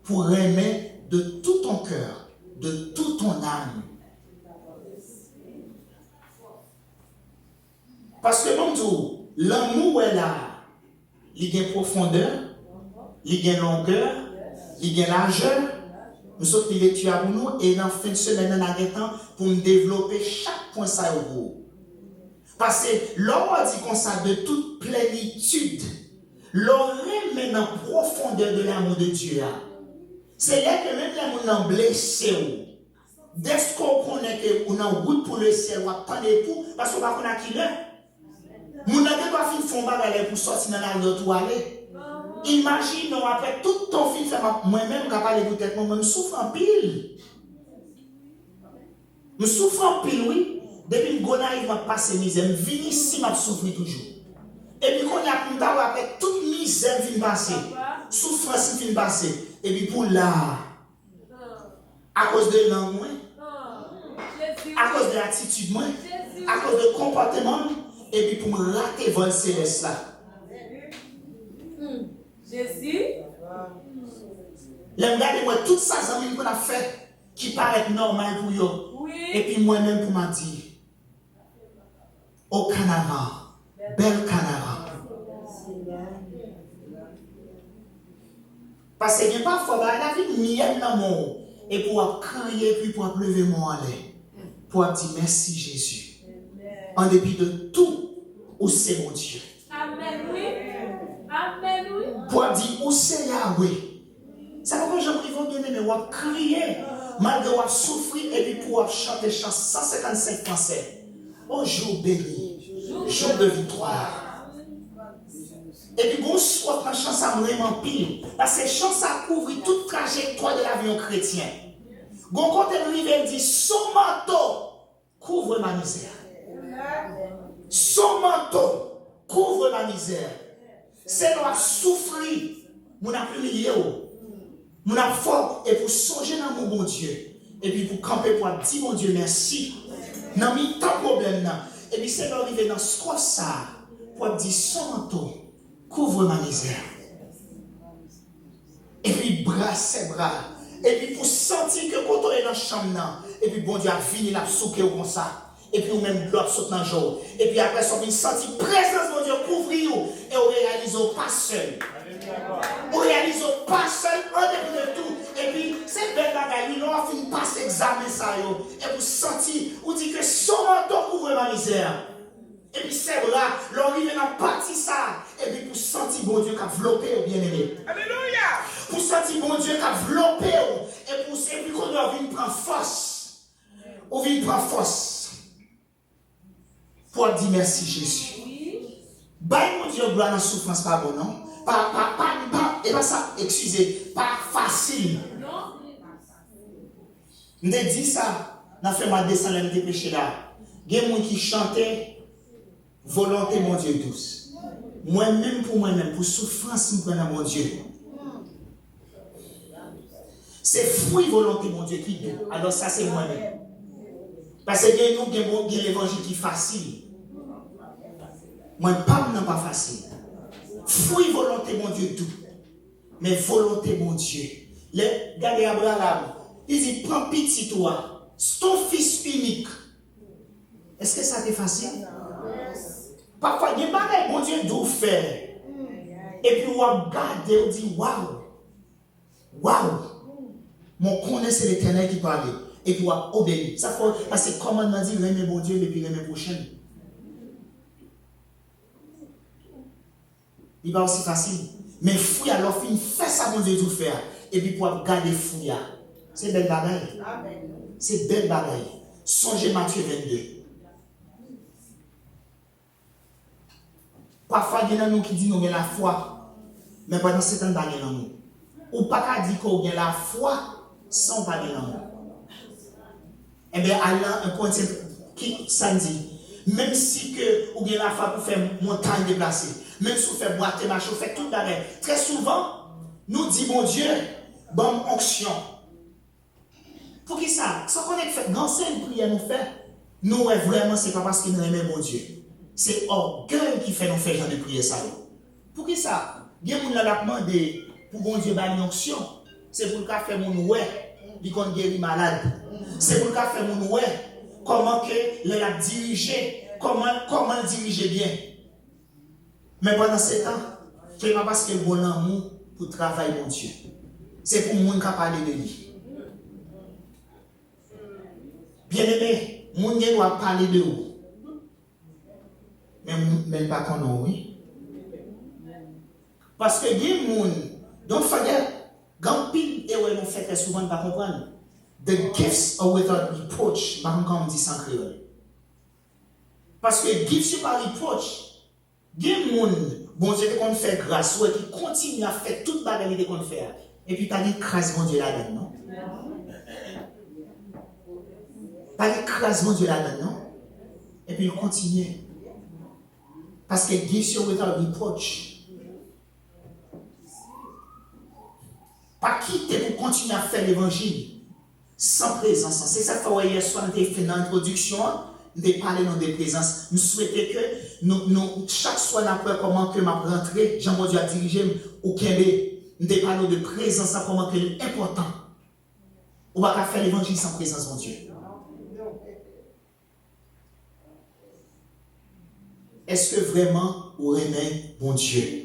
pour aimer de tout ton cœur, de toute ton âme. Parce que bon tout, l'amour est là. Il y a profondeur, il y a longueur, il y a largeur. Nous sommes les pour nous et dans la fin de semaine, nous avons temps pour nous développer chaque point ça au bout. Parce que l'homme dit qu'on ça de toute plénitude, l'homme remet dans la profondeur de l'amour de Dieu. C'est là que même l'amour n'a blessé. Dès qu'on connaît qu'on a en route pour le ciel, on va prendre l'époux, parce qu'on va connaître qui l'est. Mon ami doit finir fond bagarre pour sortir dans la rue aller. Imagine après tout ton film moi-même capable de tête moi me souffre en pile. Me souffre en pile oui. Depuis que je m'a passé misère, je viens ici m'a souffrir toujours. Et puis quand il y a plus après toute misère vient passer, souffrance vient passer et puis pour là à cause de langue à cause de l'attitude à cause de comportement et puis pour me rater vol céleste là. Jésus. Regardez moi tout ça amis qu'on a fait qui paraît normal pour eux. Oui. Et puis moi-même pour m'a dire au Canada, bel Canada. Parce que il n'y a pas fois la vie mienne dans mon et pour crier puis pour lever mon aller pour dire merci Jésus. En dépit de tout où c'est mon Dieu. Amen, oui. Amen, oui. Pour dire où c'est Yahweh. C'est pourquoi j'aimerais bien aimer, ou crier, malgré ou souffrir, et puis pour chanter chant 155 français. Oh, jour béni, jour de victoire. Et puis, bon, soit ma chance à vraiment pile, parce que chance à couvrir toute trajectoire de l'avion chrétien. Bon, quand elle arrive, dit, son manteau couvre ma misère. Son manteau couvre ma misère. C'est nous souffrir, nous n'avons plus milieu, nous avons fort, et pour songer dans mon bon Dieu, et puis pour camper, pour dire mon Dieu merci, dans mis tant de problème, et puis c'est d'arriver dans ce croix ça, pour dire son manteau couvre ma misère, et puis bras ses bras, et puis pour sentir que quand on est dans la chambre, et puis bon Dieu a fini la souquer comme ça. Et puis, ou même l'autre saute dans le jour. Et puis après, on vient sentir présence de Dieu couvrir et on réalise pas seul. On réalise pas seul, en dépit de tout. Et puis, c'est belle bagaille, nous avons fini par s'examiner ça. Et vous sentir, vous dites que son manteau couvre ma misère. Et puis, c'est là, l'on arrive dans la partie ça. Et puis, pour sentir bon Dieu qui a enveloppé au bien-aimé. Alléluia! Pour sentir bon Dieu qui a enveloppé. Et puis, qu'on doit venir prendre force. On vient prendre force. Pour dire merci Jésus. Bye mon Dieu, gloire dans la souffrance, pas bon, non? Et pas ça, excusez, pas facile. Je dit ça, dans fait ma descente de péché là. Il y a des gens qui chantaient volonté mon Dieu douce. Moi-même pour moi-même, pour souffrance, je prends mon Dieu. C'est fruit volonté mon Dieu qui doux. Alors ça c'est moi-même. Parce que nous avons l'évangile qui est facile. Moi, pas facile. Fruit volonté, mon Dieu, tout. Mais volonté, mon Dieu. Regardez Abraham. Il dit, prends pitié, toi. C'est ton fils unique. Est-ce que ça t'est facile? Parfois, il y a des bagages, mon Dieu, d'où faire. Et puis, on regarde et on dit, waouh. Waouh. Mon connaît, c'est l'Éternel qui parle. Et puis, on obéit. Ça faut, parce que comme on a dit, remets bon Dieu, et puis remets prochaine. Il va aussi facile. Mais fouille alors, fin, fait ça, mon Dieu, tout faire. Et puis, pour garder fouille. C'est belle bagaille. C'est belle bagaille. Songez Matthieu 22. Parfois, il y a nous qui disent nous avons la foi. Mais pendant 7 ans, nous avons l'amour. Ou pas qu'à dire qu'on a la foi sans pas de l'amour. Eh bien, Allah, un point qui ça dit, même si que vous avez la foi pour faire montagne déplacée, même si vous faites boîte, marche, vous faites tout d'arrêt. Très souvent, nous disons, bon Dieu, bonne onction. Pour qui ça? Sans qu'on ait fait grand scène prière nous fait. Nous, vraiment, c'est pas parce que nous aimons mon Dieu. C'est orgueil qui fait nous faire genre de prière ça. Pour qui ça? Il y a des gens qui ont demandé pour bon Dieu une onction. C'est pour le faire mon ouais, il qu'on guérit malade. C'est pour le faire mon ouais, comment que l'a diriger, comment le diriger bien. Mais pendant ce temps, c'est pas parce que bon amour pour travailler mon Dieu. C'est pour monde qui parler de lui. Bien aimé, monde doit parler de vous. Mais pas qu'on a oui. Parce que les gens, don't forget, quand pile et ouais nous fait très souvent pas comprendre. The gifts are without reproach, par comme dit sans créole. Parce que gifts par reproach, les gens, bon Dieu qu'on fait grâce, ouais, qui continue à faire toute bagarre qu'on fait. Et puis t'as dit grâce bon Dieu là-dedans, non? T'as dit grâce bon Dieu là-dedans, non? Et puis il continue. Parce que gifts are without reproach. Pas quitter pour continuer à faire l'évangile sans présence. C'est ça que hier soir, nous avons fait dans l'introduction, nous avons parlé dans des présences. Nous souhaitons que nous chaque soir, nous avons comment que ma rentrée, Jean-Dieu a dirigé au Québec. Nous avons parlé de présence, comment que c'est important. On va pas faire l'évangile sans présence, mon Dieu. Est-ce que vraiment vous aimez mon Dieu?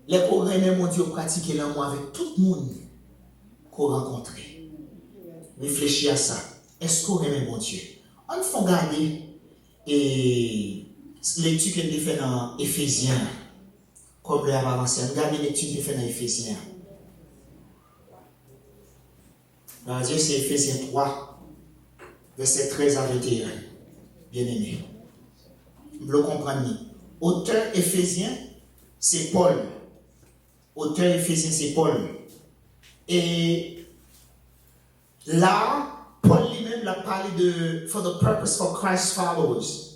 Les programmes mon Dieu pratiquer l'amour avec tout le monde qu'on rencontre. Réfléchis à ça. Est-ce qu'on aime mon Dieu? On faut regarder et l'étude que nous fait dans Éphésiens. Comme le a avancé, regardez l'étude que nous fait dans Éphésiens. Dieu, c'est Éphésiens 3, verset 13 à 21. Bien aimé. Vous le comprenez. Auteur Éphésiens, c'est Paul. Auteur Éphésiens, c'est Paul. Et là, Paul lui-même a parlé de for the purpose for Christ's followers.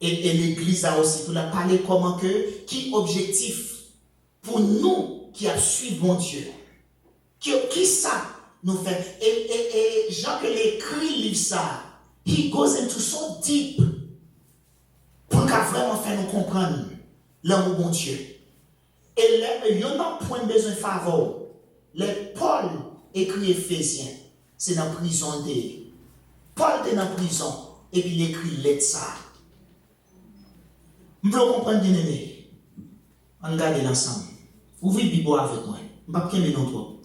Et l'Église a aussi, il a parlé comment que, qui objectif pour nous qui a suivi mon Dieu. Qui ça nous fait? Et Jean que l'écrit livre ça, he goes into so deep pour qu'à vraiment faire nous comprendre l'amour de mon Dieu. Et il y a un point de besoin de faveur. Les Paul écrit Éphésiens, c'est dans la prison. Paul était dans la prison et puis il écrit lettre ça. Vous pouvez comprendre bien aimé. On regarde l'ensemble. Ouvrez le Bible avec moi. Je ne vais pas me non trop.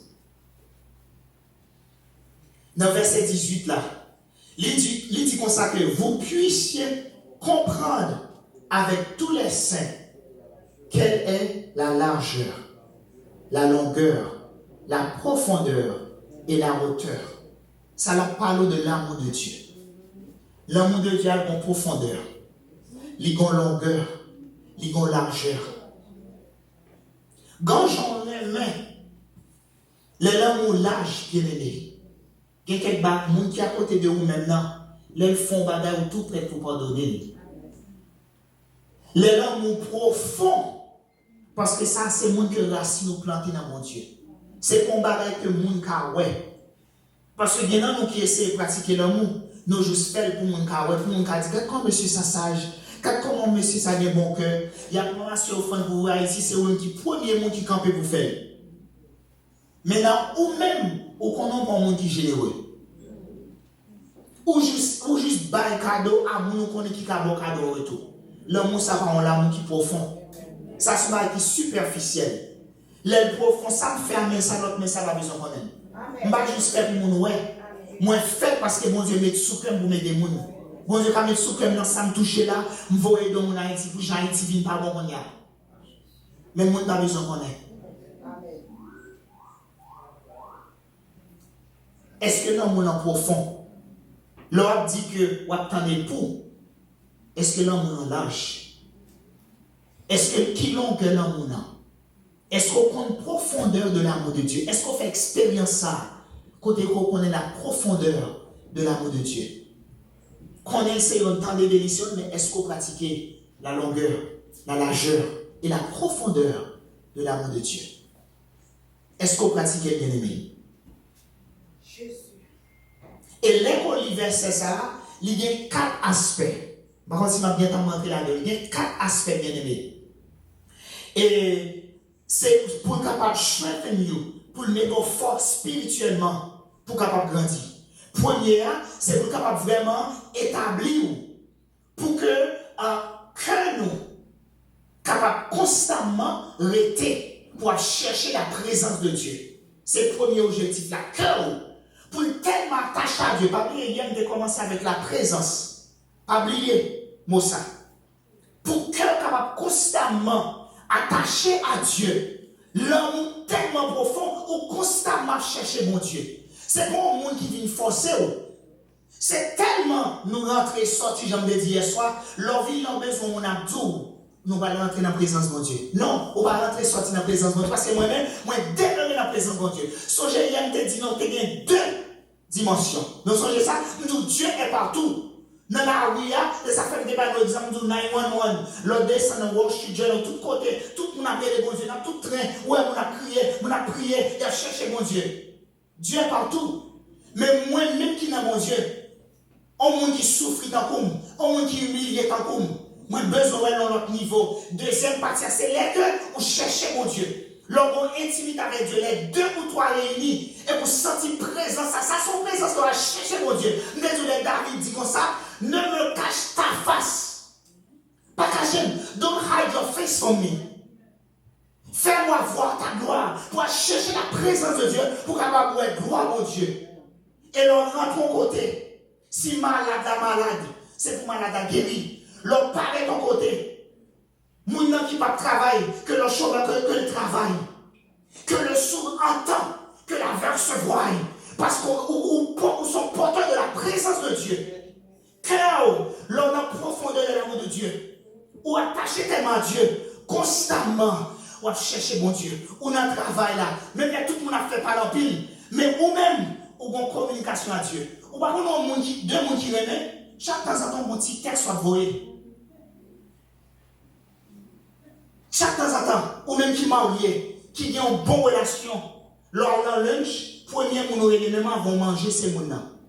Dans le verset 18 là, il dit comme ça que vous puissiez comprendre avec tous les saints quelle est la largeur, la longueur, la profondeur et la hauteur. Ça leur parle de l'amour de Dieu. L'amour de Dieu a une profondeur, une longueur, une largeur. Quand j'en ai l'amour large bien aimé, il y a quelques gens qui à côté de vous maintenant, ils font bagarre tout prêt pour pardonner. L'amour profond, parce que ça, c'est le monde que racine nous planter dans mon Dieu. C'est pour bagarre que le monde a ouais. Parce que il y a des gens qui essaient de pratiquer l'amour, nous juste faire pour le monde qui a ouais, pour le monde qui a dit, comment monsieur ça sage, comment monsieur ça a bon cœur, il y a une nation au fond pour vous ici, c'est le premier monde qui campe pour faire. Maintenant, ou même, ou qu'on n'a pas un monde qui est généreux. Ou juste bail cadeau à nous qu'on est qui a bon cadeau et tout. L'amour, ça va en l'amour qui est profond. Ça se met qui est superficiel. L'amour profond, ça me fait un ça l'autre, mais ça va besoin qu'on aime. Je ne vais pas juste faire pour mon ouais. Moi, fait parce que mon Dieu met sous crème pour m'aider mon. Bon Dieu, quand met sous crème dans ça me toucher là, je vais aider mon Haïti pour que Haïti vienne pas bon qu'on y a. Mais mon pas besoin qu'on aime. Est-ce que l'amour est profond? L'on dit que vous attendez pour. Est-ce que l'amour est large? Est-ce que qui l'on que l'amour est? Est-ce qu'on connaît la profondeur de l'amour de Dieu? Est-ce qu'on fait expérience ça? Côté qu'on connaît la profondeur de l'amour de Dieu? Qu'on essaie de temps de délicieux, mais est-ce qu'on pratique la longueur, la largeur et la profondeur de l'amour de Dieu? Est-ce qu'on pratique bien aimé? Et là qu'on lit verset ça, il y a 4 aspects. Par contre, si je bien rentrer là-dedans, il y a 4 aspects bien aimés. Et c'est pour capable strengthen you, pour le mettre fort spirituellement, pour capable grandir. Premier, c'est pour capable vraiment établir, pour que nous capable constamment rester pour chercher la présence de Dieu. C'est le premier objectif, la cœur. Pour tellement attacher à Dieu, pas oublier, il y a de commencer avec la présence. Pas oublier, Mossa. Pour cœur capable constamment attaché à Dieu, l'homme tellement profond ou constamment chercher mon Dieu. C'est pas un monde qui vient forcer. C'est tellement nous rentrer, sortir, j'aime dire hier soir, leur vie, leur besoin, mon abdou. Nous allons rentrer dans la présence de Dieu. Non, on va rentrer, sortir dans la présence de Dieu. Parce que moi-même, moi, démarrer dans la présence de Dieu. Songez, il y a dit, non, tu as 2 dimensions. Donc, songez ça, nous, Dieu est partout. Dans la rue, ça fait des débats, nous disons, 911, l'autre descend dans Wall Street Journal, de tous côtés, tout le monde a appelé bon Dieu, dans tout train, ouais, on a crié, il a cherché mon Dieu. Dieu est partout. Mais moi-même qui n'a mon Dieu, on monde qui souffre tant comme, on monde qui humilie tant comme, moi besoin dans notre niveau. Deuxième partie, c'est les deux où chercher mon Dieu. Lorsqu'on intimide avec Dieu, les 2 ou 3 réunis, et pour sentir présence, ça son présence qu'on va chercher mon Dieu. Désolé, David dit comme ça, ne me cache ta face. Pas cacher, don't hide your face from me. Fais-moi voir ta gloire, pour chercher la présence de Dieu, pour avoir gloire mon Dieu. Et l'on rentre ton côté. Si malade à malade, c'est pour malade à guérir. L'on paraît ton côté. Moun nan qui pas travaille, que le chômeur que le travail, que le sourd entend, que l'aveugle se voie, parce qu'on sont porteurs de la présence de Dieu. Cœur, l'on a profondeur de l'amour de Dieu, ou attaché tellement à Dieu, constamment, ou à chercher mon Dieu, ou dans le travail là, même si tout le monde a fait par l'empile, mais ou même, ou en communication à Dieu. Ou par contre, deux monde qui remet, chaque temps en temps, mon petit texte soit voyé. Chaque temps en temps, ou même qui marié, qui a une bonne relation, lors de lunch, premier mon élément vont manger ces gens.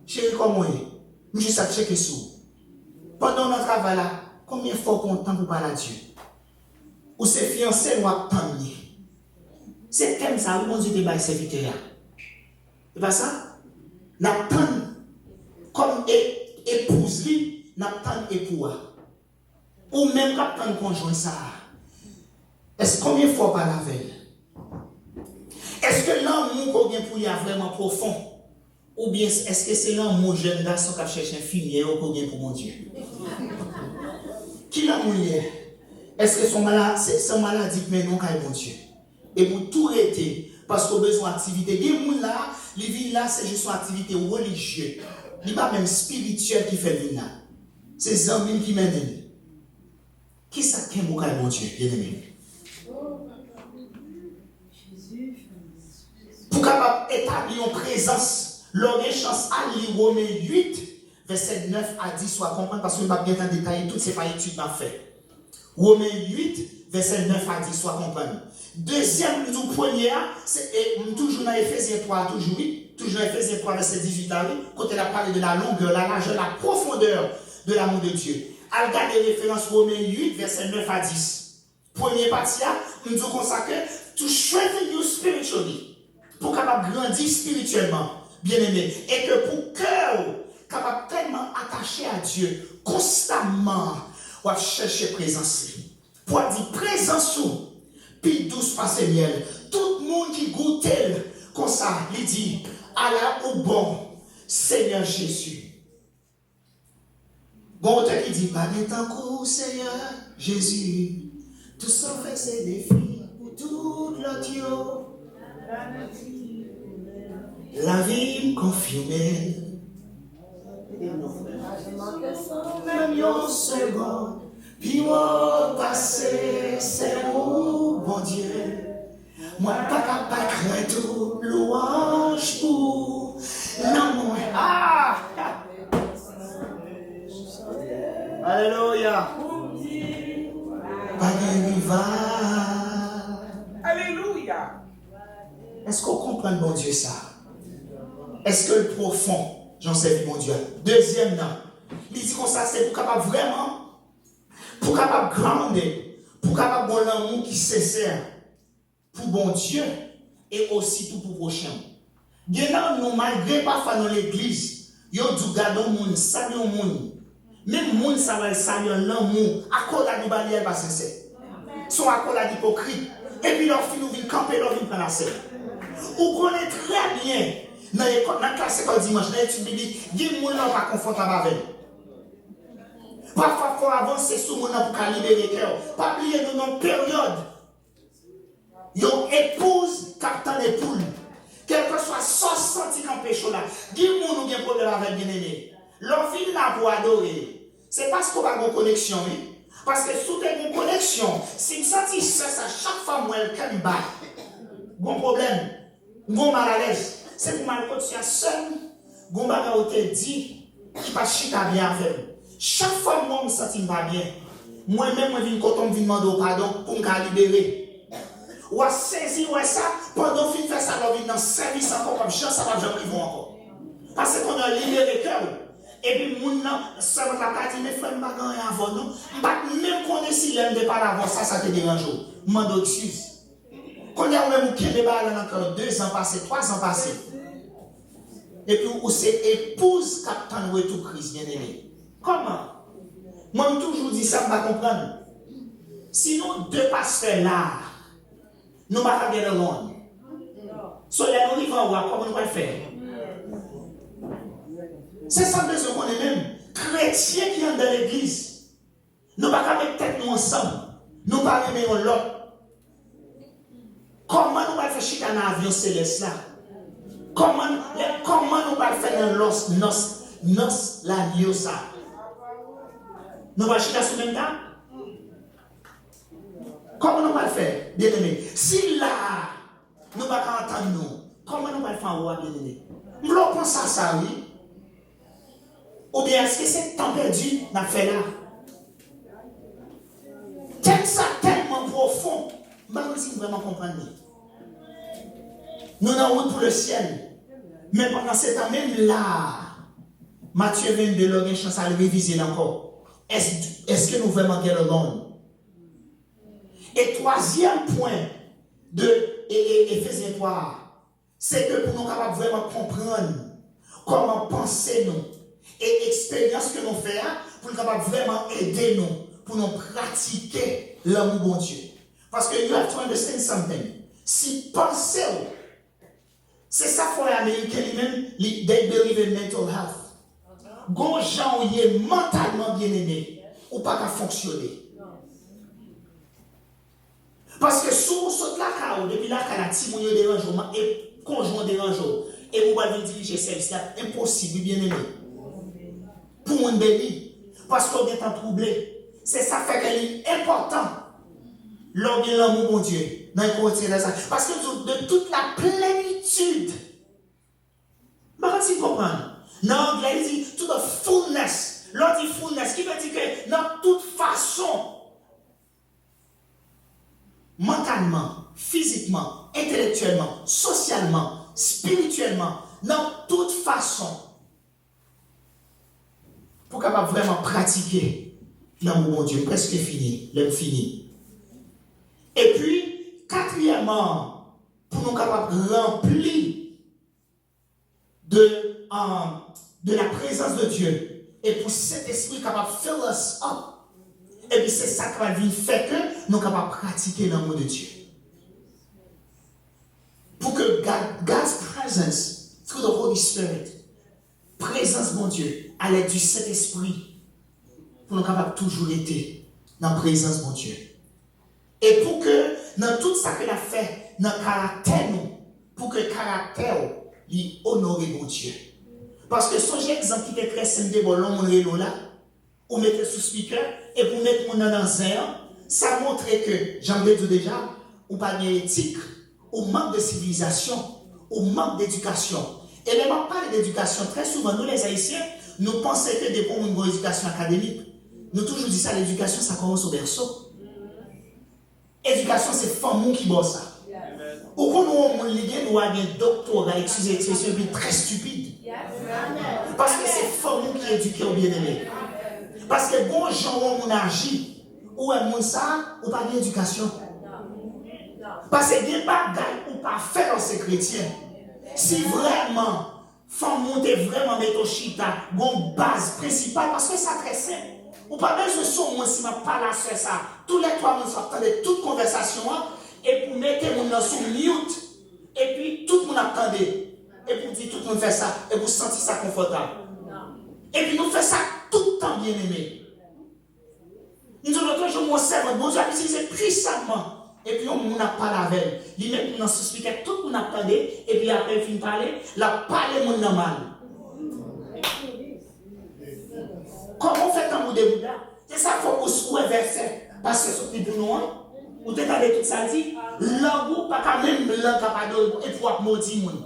Chérie, comment est? Juste à checker sous. Pendant notre travail là, combien de fois qu'on temps pour parler à Dieu? Ou c'est fiancé ou attendre? C'est comme ça, où mon Dieu débat serviteur. C'est pas ça? N'attend comme épouse lui, n'attend époux. Ou même n'attend conjoint ça. Est-ce combien de fois par la veille? Est-ce que l'amour qu'on vient pour lui est vraiment profond? Ou bien est-ce que c'est l'amour jeune garçon qui cherche un film qu'on vient pour mon Dieu? Qui l'amour est? Est-ce que son maladie mais non qu'à mon Dieu? Et pour tout arrêter, parce qu'on a besoin d'activité. Les gens là, les villes là, c'est juste une activité religieuse. Il n'y a pas même spirituel qui fait ville là. C'est les hommes qui mènent. Qui ça qu'est mon Dieu, bien aimé? Pour capable établir une présence, l'homme a chance à lire Romains 8, verset 9 à 10, soit comprendre parce que je ne vais pas bien détailler toutes ces études m'a fait. Romains 8, verset 9 à 10, soit comprendre. Deuxième, nous premier, c'est toujours dans Ephésiens 3, toujours dans Ephésiens 3, verset 18 à 8, quand elle a parlé de la longueur, la largeur, la profondeur de l'amour de Dieu. Elle garde les références Romains 8, verset 9 à 10. Premier partie, nous nous consacrer to strengthen you spiritually. Pour capable grandir spirituellement, bien aimé, et que pour cœur capable tellement attaché à Dieu, constamment, on va chercher présence. Pour dire présence, puis douce passe miel. Tout le monde qui goûte comme ça, il dit, Allah au bon, Seigneur Jésus. Bon, qui dit, pas de temps, Seigneur Jésus, tout ça fait ses défis pour tout l'audio. La vie confirmée. Même une seconde, puis moi passer, c'est où, bon Dieu. Moi, pas capable de tout, louange pour l'amour. Ah! Alléluia. Pas de rival. Alléluia. Est-ce comprendre bon Dieu ça? Est-ce que le profond, j'en sais mon Dieu? Deuxième, non. Il dit comme ça, c'est pour capable vraiment, pour capable grandir, pour capable avoir l'amour qui est sincère pour bon Dieu et aussi pour prochain. Bien nous, malgré parfois dans l'église, yo du gardons moun, salut moun. Même moun ça va saluer l'amour, à cause de nous balier pas sincère. Sont à cause d'hypocrite. Et puis leur fille nous vient camper, leur vient prendre la scène. Ou connaît très bien dans la classe école dimanche, dans l'étude biblique, il y a des gens pas confortable avec. Parfois, il faut avancer sur mon pour libérer le cœur. Pas oublier nous dans une période. Ils ont épouse, captain épouse. Quel que soit 60 ans péché là, il y a des gens qui ont un problème avec bien-aimé. Leur vie là pour adorer. C'est parce qu'on a une connexion. Parce que sous une connexion, si je sens ça, chaque fois que je suis bas, bon problème, bon mal à l'aise. C'est pour mal quand tu es seul, bon bagage te dit, qui passe chita bien avec. Chaque fois que je me sens pas bien, moi-même, je viens quand on me demande pardon pour me libérer. Ou à saisir ça, pendant que je fais ça, je viens dans le service encore comme ça, ça va jamais arriver encore. Parce qu'on a libéré le cœur. Et puis, moun nan, ça va pas dire, mes frères, je ne vais pas gagner avant nous. Même qu'on est si l'aime de pas avant ça, ça te dérange. Je m'en excuse. Quand il y a même qui débat encore 2 ans passés, 3 ans passés. Et puis, où c'est épouse captain ou tout Christ, bien aimé. Comment? Moi, je toujours dit ça, je ne vais pas comprendre. Sinon, 2 pasteurs là, nous ne pouvons pas gagner le monde. So, là, nous vivons voir comment nous allons faire. C'est ça le besoin qu'on est même. Chrétiens qui sont dans l'église. Nous ne pouvons pas mettre tête nous ensemble. Nous ne pouvons pas aimer l'autre. Comment nous allons faire chier dans l'avion céleste là? Comment nous allons faire dans nos la lieu ça? Nous allons chier sur le même temps? Comment nous allons faire, bien aimé? Si là, nous ne pouvons pas entendre nous, comment nous allons faire, bien aimé? Nous allons penser à ça, oui? Ou bien est-ce que c'est temps perdu dans le fait là? Ça tellement profond, je ne sais pas si vous vraiment comprendre. Nous avons route pour le ciel. Mais pendant ce temps, même là, Matthieu 22, l'on a une chance à le réviser encore. Est-ce que nous vraiment get along? Et troisième point de Éphésiens 3, c'est que pour nous capables vraiment comprendre comment penser nous et l'expérience que nous faisons, pour nous capables vraiment aider nous, pour nous pratiquer l'amour bon Dieu. Parce que you have to understand something. Si pensez, c'est ça pour les Américains lui-même, they believe in mental health. Gon gens qui est mentalement bien aimé, ou pas qu'à fonctionner. Parce que si vous sautez la carrière, depuis la carrière, si vous avez des rangements et conjoint des rangements, et vous allez diriger service, c'est impossible, bien aimé. Pour mon béni, parce qu'on est en troublé. C'est ça fait qu'elle est important. L'homme et l'amour, mon Dieu, dans le côté de ça. Parce que de toute la plénitude, si vous comprenez, dans l'anglais, il dit to the fullness. L'autre dit fullness, qui veut dire que dans toute façon, mentalement, physiquement, intellectuellement, socialement, spirituellement, dans toute façon, pour capable vraiment pratiquer l'amour, mon Dieu, presque fini, l'homme fini. Et puis, quatrièmement, pour nous capables remplir de la présence de Dieu, et pour cet esprit capable de fill us up. Et puis c'est ça qui va venir faire que nous sommes capables de pratiquer l'amour de Dieu. Pour que God's presence, through the Holy Spirit, présence mon Dieu, à l'aide du Saint-Esprit, pour nous capables toujours être dans la présence mon Dieu. Et pour que dans tout ça que nous avons fait, dans le caractère, pour que le caractère lui honore mon Dieu. Parce que son exemple qui était très simple, l'homme là, ou mettez sous speaker, et pour mettre mon nom dans ça montre que, j'en ai dit déjà, ou pas d'éthique, ou manque de civilisation, ou manque d'éducation. Et même pas d'éducation, très souvent, nous les Haïtiens, nous pensons que dès qu'on a une bonne éducation académique, nous toujours dit ça, l'éducation, ça commence au berceau. Éducation, c'est femme qui bosse ça. Ou qu'on a un doctorat, excusez l'expression, puis très stupide. Parce que c'est fort qui éduqué au bien-aimé. Parce que bon gens on agit, ou un monde ça, ou pas d'éducation. Parce que bien bagaille ou pas faire dans ces chrétiens. Si vraiment, faut monter vraiment mettre au chita, une base principale, parce que ça très simple. Ou pas besoin de son moi si je parle à ça. Tous les trois nous sortent de toute conversation et pour mettre mon nom sous mute et puis tout le monde attendait et pour dire tout le monde fait ça et vous sentir ça confortable. Et puis nous faisons ça tout le temps bien aimé. Nous avons l'autre jour mon servant, bon Dieu a utilisé puissamment et puis on n'a pas la veille. Il met nous expliquer tout le monde attendait et puis après il finit parler, la parler mon nom mal. Comment on fait quand vous déboutez? C'est ça qu'il faut vous verser. Parce que c'est pour nous, vous avez tout ça dit, l'angle pas quand même blanc capable et pour maudire moun.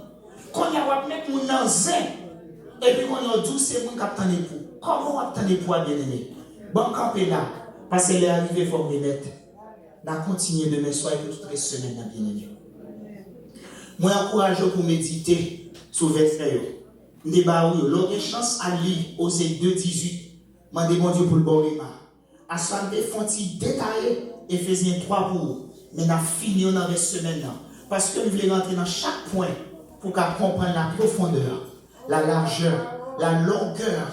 Quand il y a mettre moun dans zin et puis quand il y a douce c'est moun qui attend époux. Comment on attend époux bien aimé? Bon camper là parce que les arrivées faut remettre. N'a continuer demain soir et toute la semaine bien aimé. Moi encourage pour méditer sur verset. Débat oui, l'autre chance à lire Osée 2:18. Mandez mon Dieu pour le bon rima. À ce moment des fontis détaillés, Éphésiens 3 pour. Mais nous finissons dans la semaine. Parce que nous voulons rentrer dans chaque point pour comprendre la profondeur, la largeur, la longueur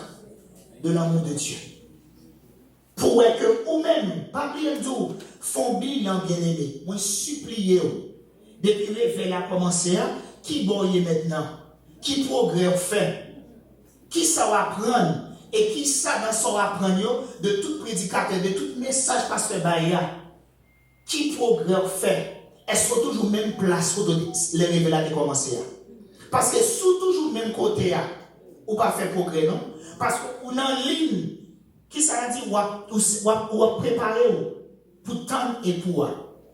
de l'amour de Dieu. Pour que vous-même, pas bien d'où, font bilan bien-aimé. Moi, suppliez depuis le réveil a commencé, qui boye maintenant, qui progrès fait, qui ça va prendre. Et qui ça dans son apprendre de tout prédicateur, de tout message pasteur Baya, qui progrès fait, est-ce que toujours même place pour les révélations commencer? Parce que sous toujours même côté, ou pas faire progrès, non? Parce qu'on a en ligne, qui ça dit, ou préparer pour tant et pour.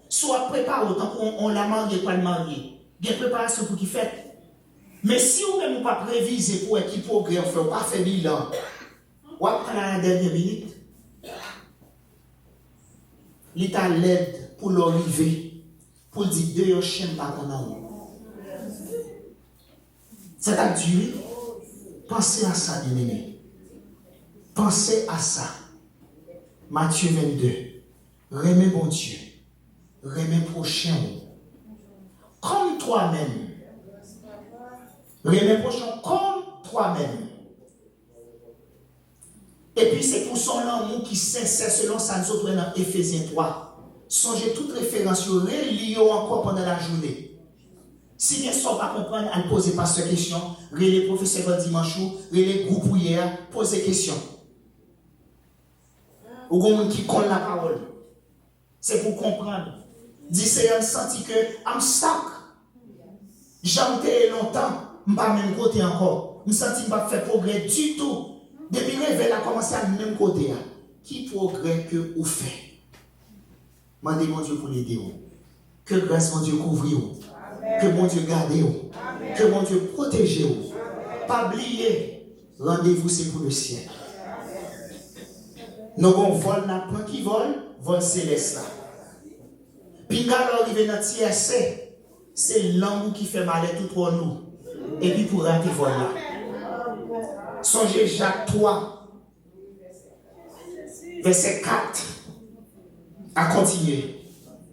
Soit préparer autant qu'on l'a marié, pas le marié. Bien préparation pour qui fait. Mais si vous même pas préviser pour qui progrès, on fait pas faire bilan. Ou après la dernière minute, l'État l'aide pour l'arrivée, pour dire de yon chien pas ton amour. C'est à Dieu. Pensez à ça, bien aimé. Pensez à ça. Matthieu 22. Remets mon Dieu. Remets prochain. Comme toi-même. Remets prochain comme toi-même. Et puis c'est pour son amour qui sincère selon ça nous autres dans Éphésiens 3. Songez toute référence, relisez encore pendant la journée. Si bien sûr pas comprendre, à ne poser pas cette question, relais professeur dimanche, relais groupe hier, posez question. Ou quelqu'un qui connaît la parole. C'est pour comprendre. Dis c'est un senti que I'm stuck. J'en ai longtemps, je ne pas même côté encore. Je senti que je ne pas faire progrès du tout. Depuis le réveil a commencé à même côté. Qui progrès que vous faites? Mandez mon Dieu pour l'aider. Que grâce mon Dieu couvre. Que mon Dieu garde. Que mon Dieu protège. Pas oublier. Rendez-vous c'est pour le ciel. Nous avons vol n'a pas qui vol céleste là. Puis quand on arrive dans TSC, c'est l'amour qui fait mal tout pour nous. Et puis pour rater vol là. Songez Jacques 3, verset 4, à continuer.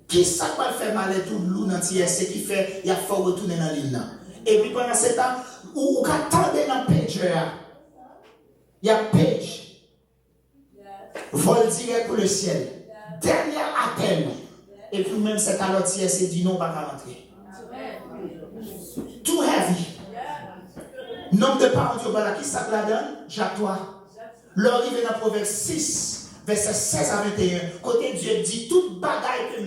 Qui ça va faire mal tout loup dans TSC qui fait, il a faut retourner dans l'île là. Et puis pendant ce temps, ou attendez dans page, il y a page, vol direct pour le ciel, dernier appel. Et puis même cet alors TSC dit non, pas qu'à rentrer. Too heavy. Nombre de parents Dieu voilà qui ça la donne? Jacques 3. L'arrivée dans Proverbe 6, verset 16 à 21. Côté Dieu dit toute bagaille que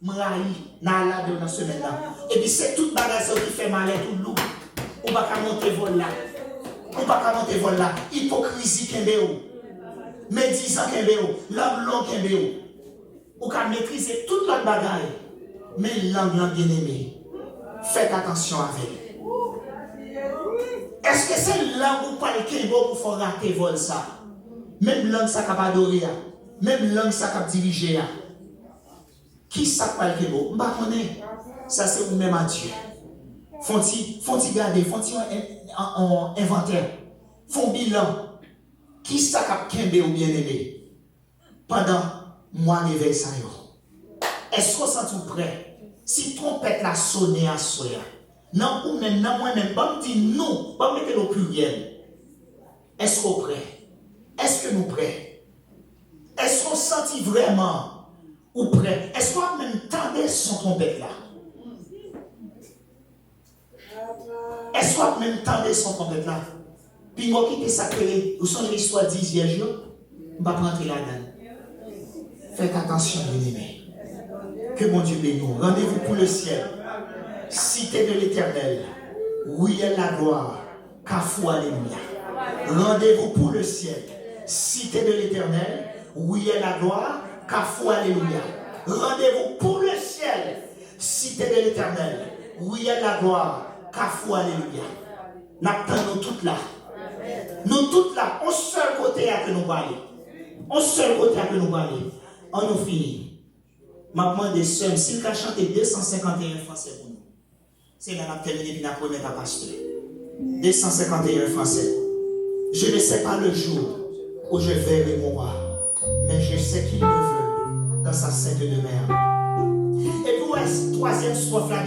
m'raï dans la de dans semaine là. Et puis c'est toute bagaille qui fait mal tout loup. On va pas monter vol là. On va pas monter vol là. Hypocrisie kembéo. Médisant kembéo, langue long kembéo. On va maîtriser toute notre bagaille. Mais langue bien aimée. Faites attention avec. Est-ce que c'est langue ou pas le kembo pour faire rater vol ça? Même langue ça capable d'adorer. Même langue ça capable diriger. Qui ça pas le kembo? M'ba connaît. Ça, c'est vous-même à Dieu. Font-ils garder, font-ils un inventaire, font bilan. Qui ça qu'a kembe ou bien aimé pendant moi réveil ça yo? Est-ce qu'on sent tout prêt? Si trompette la sonné à soya, non ou même non moi-même, pas me dire nous, pas me mettre au pluriel. Est-ce qu'on prêt? Est-ce que nous prêts? Est-ce qu'on sentit vraiment ou prêt? Est-ce qu'on même tendait son trompette là? Est-ce qu'on même tendait son trompette là? Puis moi qui t'ai sacré, vous songez l'histoire 10 vierges, je ne vais pas rentrer là-dedans. Faites attention, bien-aimés. Que mon Dieu bénisse nous. Rendez-vous pour le ciel. Cité de l'Éternel. Oui, est la gloire. Kafou, alléluia. Rendez-vous pour le ciel. Cité de l'Éternel. Oui, est la gloire. Kafou, alléluia. Rendez-vous pour le ciel. Cité de l'Éternel. Oui, est la gloire. Kafou, alléluia. N'attendons toutes là. Nous toutes là, au seul côté à que nous parlons. Au seul côté à que nous parlons. On nous finit. Ma demande des seuls, s'il a chanté 251 français pour nous. C'est là qu'on a terminé puis on a promis à pasteur. 251 français. Je ne sais pas le jour où je verrai mon roi, mais je sais qu'il le veut dans sa sainte demeure. Et pour la troisième strophe là.